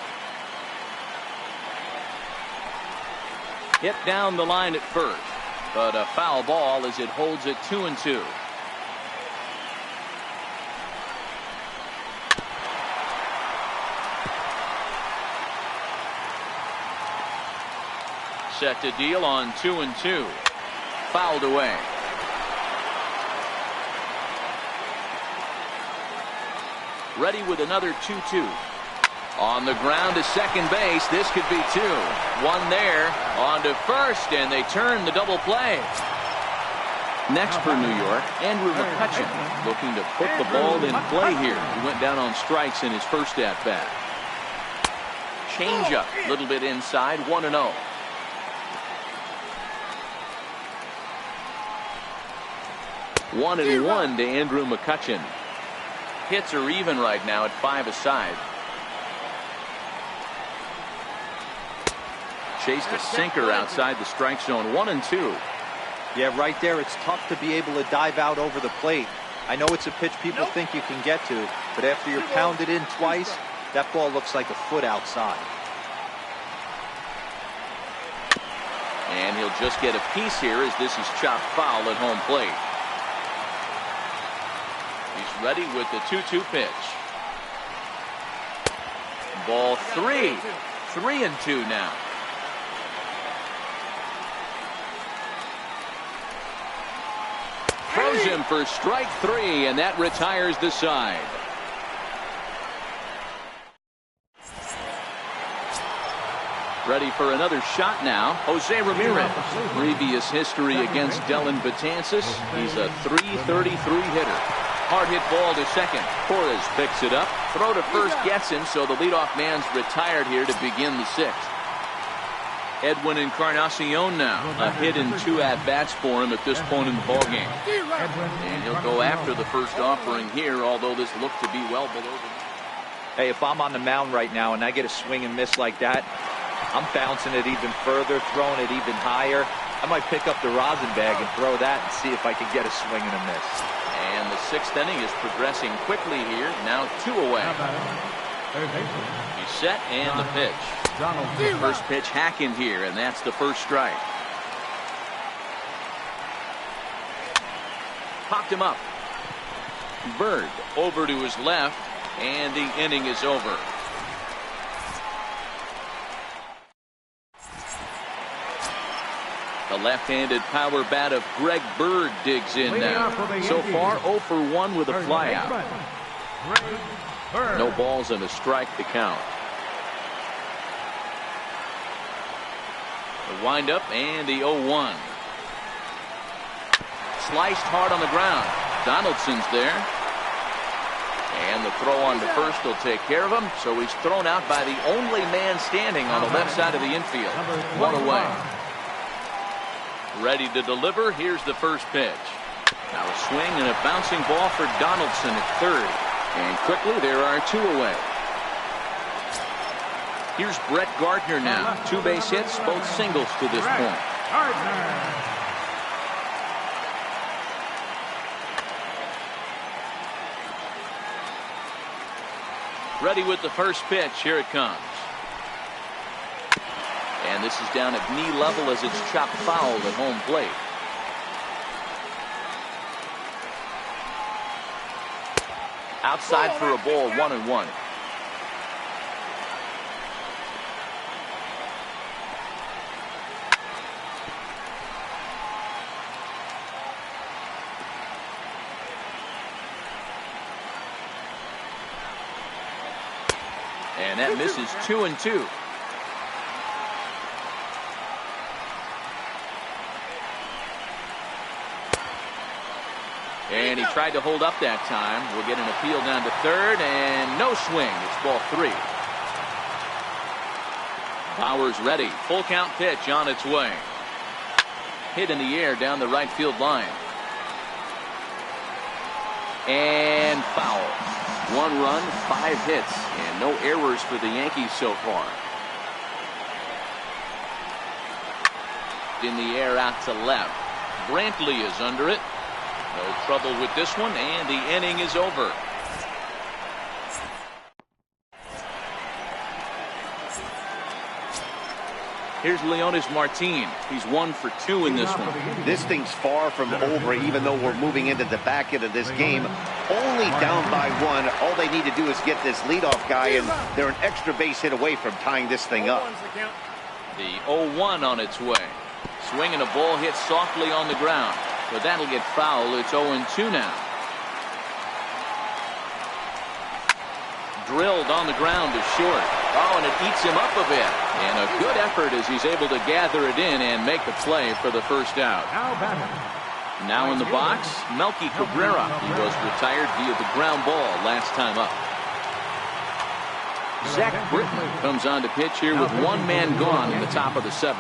Hit down the line at first, but a foul ball as it holds it 2-2. Set to deal on 2-2. Fouled away. Ready with another 2-2. On the ground to second base. This could be 2. One there. On to first, and they turn the double play. Next for New York, Andrew McCutchen looking to put the ball in play here. He went down on strikes in his first at-bat. Change up, a little bit inside, 1-0. One and one to Andrew McCutchen. Hits are even right now at 5 aside. Chased a sinker outside the strike zone. 1-2. Yeah, right there. It's tough to be able to dive out over the plate. I know it's a pitch people think you can get to, but after you're pounded in twice, that ball looks like a foot outside. And he'll just get a piece here as this is chopped foul at home plate. He's ready with the 2-2 pitch. Ball 3. 3-2 now. Throws him for strike 3, and that retires the side. Ready for another shot now. Jose Ramirez. Previous history against Dellin Betances. He's a .333 hitter. Hard hit ball to second. Torres picks it up. Throw to first gets him, so the leadoff man's retired here to begin the 6th. Edwin Encarnacion now. A hit and 2 at-bats for him at this point in the ballgame. And he'll go after the first offering here, although this looked to be well below the... Hey, if I'm on the mound right now and I get a swing and miss like that, I'm bouncing it even further, throwing it even higher. I might pick up the rosin bag and throw that and see if I can get a swing and a miss. And the 6th inning is progressing quickly here. Now 2 away. He's set and the pitch. The first pitch hacking here, and that's the first strike. Popped him up. Bird over to his left, and the inning is over. The left-handed power bat of Greg Bird digs in now. So far 0 for 1 with a flyout. No balls and a strike to count. The windup and the 0-1. Sliced hard on the ground. Donaldson's there. And the throw on to first will take care of him. So he's thrown out by the only man standing on the left side of the infield. 1 away. Ready to deliver. Here's the first pitch. Now a swing and a bouncing ball for Donaldson at third. And quickly there are 2 away. Here's Brett Gardner now. 2 base hits, both singles to this point. Ready with the first pitch. Here it comes. And this is down at knee level as it's chopped foul at home plate. Outside for a ball, 1-1. And that misses 2-2. And he tried to hold up that time. We'll get an appeal down to third, and no swing. It's ball 3. Bauer's ready. Full count pitch on its way. Hit in the air down the right field line. And foul. 1 run, 5 hits, and no errors for the Yankees so far. In the air out to left. Brantley is under it. No trouble with this one, and the inning is over. Here's Leonis Martin. He's 1 for 2 in this one. This thing's far from over, even though we're moving into the back end of this game. Only down by 1. All they need to do is get this leadoff guy, and they're an extra base hit away from tying this thing up. The 0-1 on its way. Swing and a ball hit softly on the ground. But that'll get foul. It's 0-2 now. Drilled on the ground to short. Oh, and it eats him up a bit. And a good effort as he's able to gather it in and make the play for the first out. Now in the box, Melky Cabrera. He was retired via the ground ball last time up. Zach Britton comes on to pitch here with 1 man gone in the top of the 7th.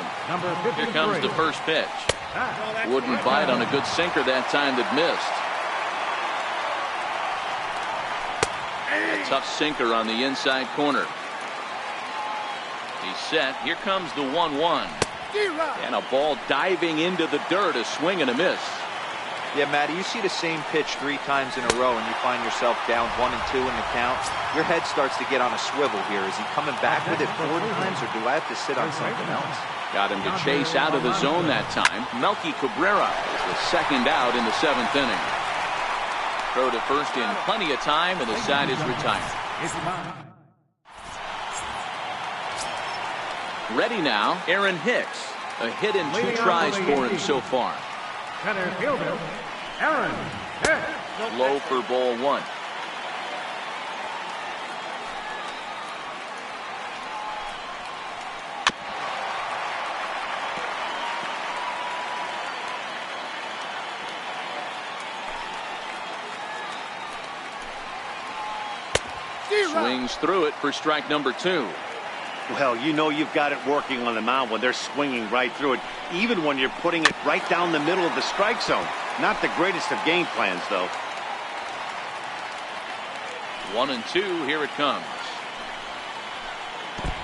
Here comes the first pitch. Wouldn't bite on a good sinker that time that missed. A tough sinker on the inside corner. He's set. Here comes the 1-1. And a ball diving into the dirt. A swing and a miss. Yeah, Matty, you see the same pitch 3 times in a row and you find yourself down 1 and 2 in the count. Your head starts to get on a swivel here. Is he coming back with it 4 times, or do I have to sit on something else? Got him to chase out of the zone that time. Melky Cabrera is the second out in the 7th inning. Throw to first in plenty of time, and the side is retired. Ready now, Aaron Hicks. A hit in 2 tries for him so far. Center fielder, Aaron Hicks. Low for ball 1. Swings through it for strike number 2. Well, you know you've got it working on the mound when they're swinging right through it, even when you're putting it right down the middle of the strike zone. Not the greatest of game plans, though. 1-2, here it comes.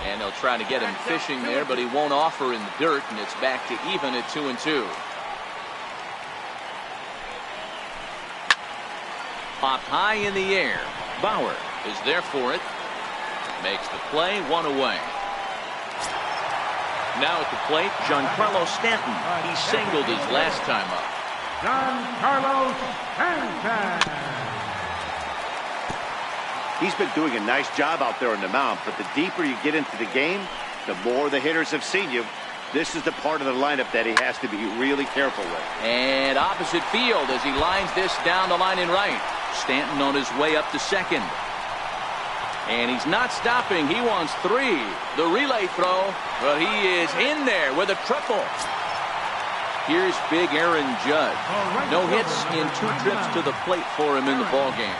And they'll try to get him fishing there, but he won't offer in the dirt, and it's back to even at 2-2. Popped high in the air. Bauer is there for it. Makes the play, 1 away. Now at the plate, Giancarlo Stanton. He singled his last time up. Giancarlo Stanton. He's been doing a nice job out there on the mound, but the deeper you get into the game, the more the hitters have seen you. This is the part of the lineup that he has to be really careful with. And opposite field as he lines this down the line in right. Stanton on his way up to second. And he's not stopping. He wants 3. The relay throw, but he is in there with a triple. Here's big Aaron Judge. No hits in 2 trips to the plate for him in the ballgame.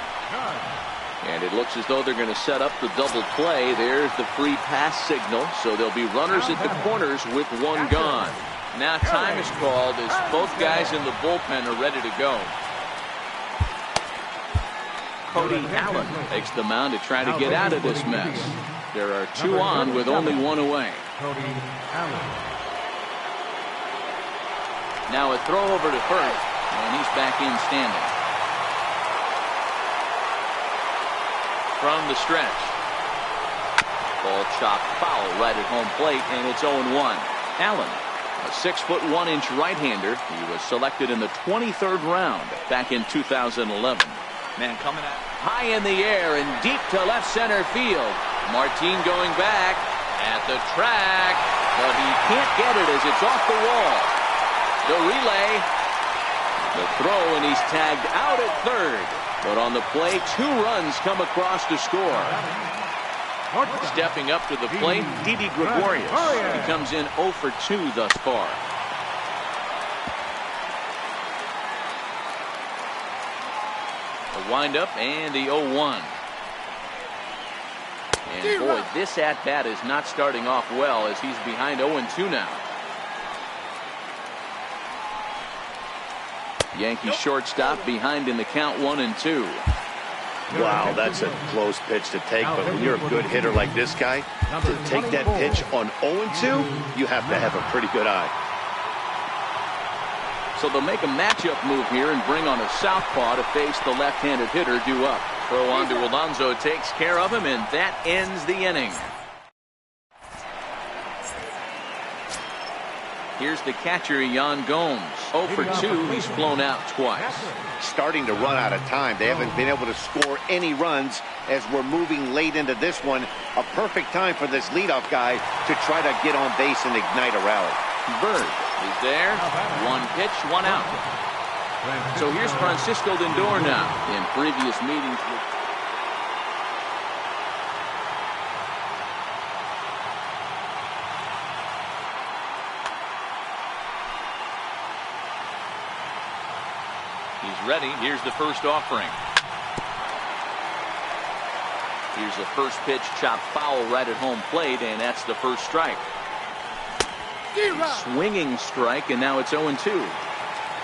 And it looks as though they're going to set up the double play. There's the free pass signal. So there'll be runners at the corners with 1 gone. Now time is called as both guys in the bullpen are ready to go. Cody Allen takes the mound to try to get out of this mess. There are 2 on with only 1 away. Cody Allen. Now a throw over to first, and he's back in standing. From the stretch. Ball chopped foul right at home plate, and it's 0-1. Allen, a 6'1" right-hander. He was selected in the 23rd round back in 2011. Man, coming at High in the air and deep to left center field. Martin going back at the track, but he can't get it as it's off the wall. The relay, the throw, and he's tagged out at third. But on the play, 2 runs come across to score. Stepping up to the plate, Didi Gregorius. He comes in 0 for 2 thus far. The windup and the 0-1. And boy, this at-bat is not starting off well as he's behind 0-2 now. Yankee shortstop behind in the count 1-2. Wow, that's a close pitch to take, but when you're a good hitter like this guy, to take that pitch on 0-2, you have to have a pretty good eye. So they'll make a matchup move here and bring on a southpaw to face the left-handed hitter due up. Throw on to Alonso takes care of him, and that ends the inning. Here's the catcher, Yan Gomes. 0 for 2. He's flown out twice. Starting to run out of time. They haven't been able to score any runs as we're moving late into this one. A perfect time for this leadoff guy to try to get on base and ignite a rally. Bird is there. 1 pitch, 1 out. So here's Francisco Lindor now. In previous meetings with he's ready. Here's the first offering. Here's the first pitch, chopped foul right at home plate, and that's the first strike. Swinging strike, and now it's 0-2.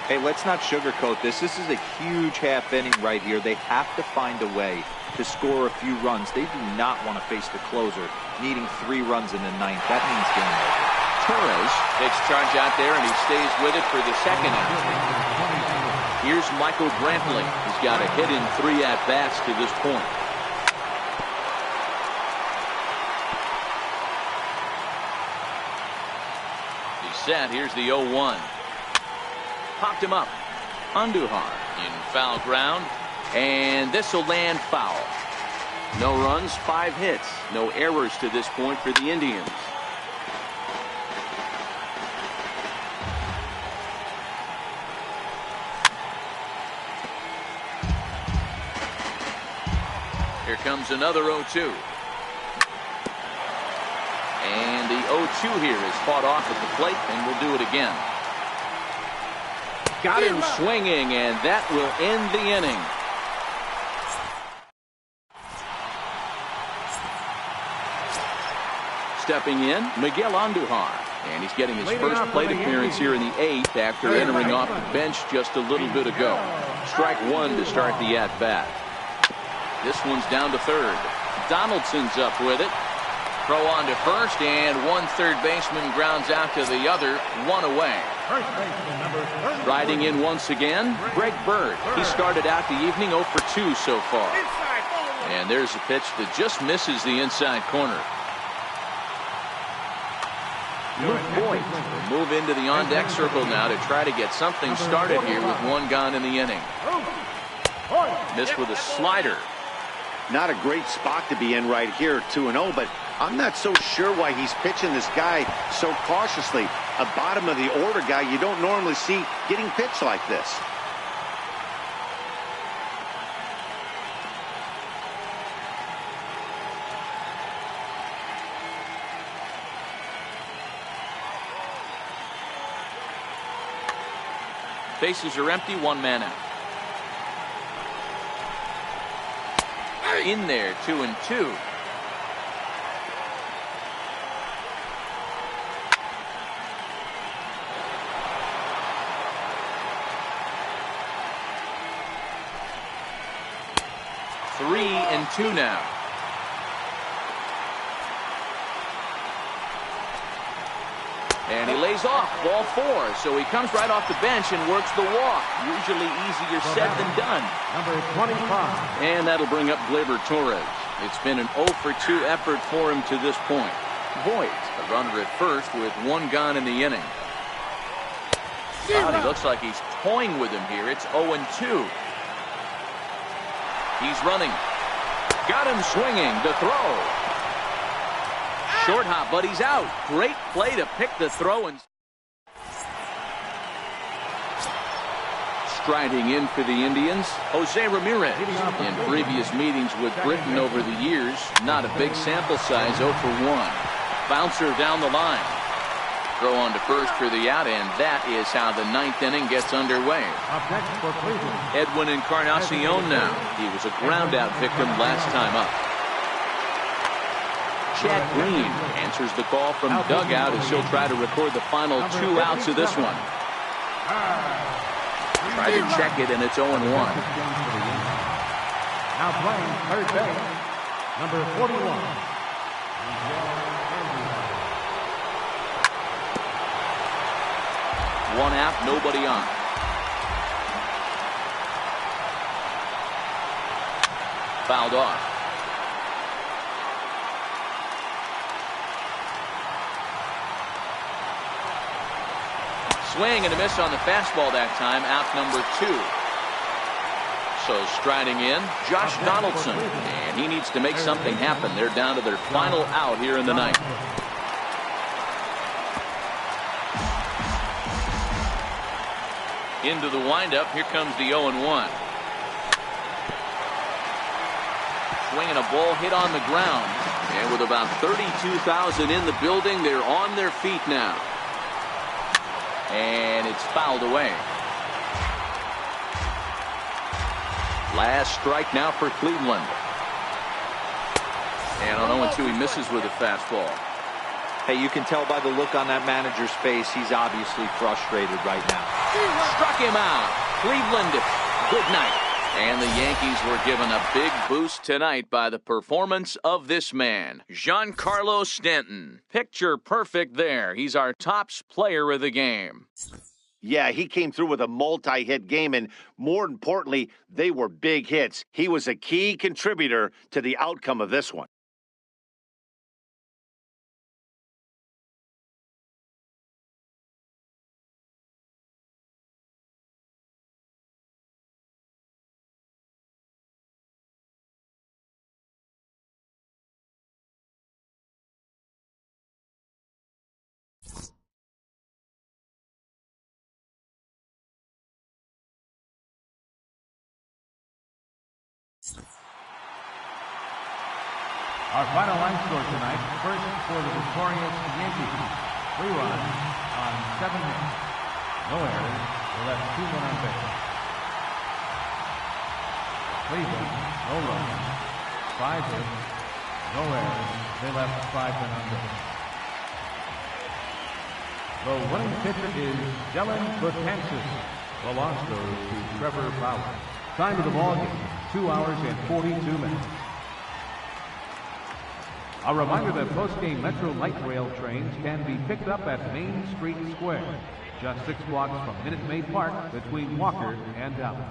Hey, let's not sugarcoat this. This is a huge half inning right here. They have to find a way to score a few runs. They do not want to face the closer, needing 3 runs in the 9th. That means game over. Torres takes charge out there, and he stays with it for the second out. Here's Michael Brantley. He's got a hit in 3 at-bats to this point. He's set. Here's the 0-1. Popped him up. Andujar in foul ground, and this will land foul. No runs, 5 hits. No errors to this point for the Indians. Here comes another 0-2. And the 0-2 here is fought off at the plate, and we'll do it again. Got him swinging, and that will end the inning. Stepping in, Miguel Andujar. And he's getting his first plate appearance here in the 8th after entering off the bench just a little bit ago. Strike 1 to start the at-bat. This one's down to third. Donaldson's up with it. Throw on to first, and 1 third baseman grounds out to the other, 1 away. Riding in once again, Greg Bird. He started out the evening 0 for 2 so far. And there's a pitch that just misses the inside corner. Luke Boyd will move into the on-deck circle now to try to get something started here with 1 gone in the inning. Missed with a slider. Not a great spot to be in right here, 2-0, but I'm not so sure why he's pitching this guy so cautiously. A bottom of the order guy you don't normally see getting pitched like this. Bases are empty, 1 man out. In there, 2-2. 3-2 now. And he lays off, ball 4. So he comes right off the bench and works the walk. Usually easier said than done. Number 25. And that'll bring up Gleyber Torres. It's been an 0-for-2 effort for him to this point. Voigt, a runner at first with 1 gone in the inning. Wow, he looks like he's toying with him here. It's 0-2. He's running. Got him swinging. The throw. Short hop, but he's out. Great play to pick the throw. And striding in for the Indians, Jose Ramirez. In previous meetings with Britain over the years, not a big sample size, 0 for 1. Bouncer down the line. Throw on to first for the out, and that is how the 9th inning gets underway. Edwin Encarnacion now. He was a ground-out victim last time up. Chad Green answers the call from dugout as he'll try to record the final 2 outs of this one. Try to check it, and it's 0-1. Now playing third base, number 41. One out, nobody on. Fouled off. Swing and a miss on the fastball that time. Out number 2. So striding in, Josh Donaldson. And he needs to make something happen. They're down to their final out here in the 9th. Into the windup. Here comes the 0-1. Swinging a ball hit on the ground. And with about 32,000 in the building, they're on their feet now. And it's fouled away. Last strike now for Cleveland. And on 0-2, he misses with a fastball. Hey, you can tell by the look on that manager's face, he's obviously frustrated right now. Struck him out. Cleveland, good night. And the Yankees were given a big boost tonight by the performance of this man, Giancarlo Stanton. Picture perfect there. He's our top player of the game. Yeah, he came through with a multi-hit game, and more importantly, they were big hits. He was a key contributor to the outcome of this one. Our final line score tonight, first for the victorious Yankees. 3 runs on 7 hits. No errors. They left 2 men on base. Cleveland, no runs, 5 hits. No errors. They left 5 men on base. The winning pitcher is Dylan Betances. The loss goes to Trevor Bauer. Time of the ball game, 2 hours and 42 minutes. A reminder that post-game Metro Light Rail trains can be picked up at Main Street Square, just 6 blocks from Minute Maid Park between Walker and Dallas.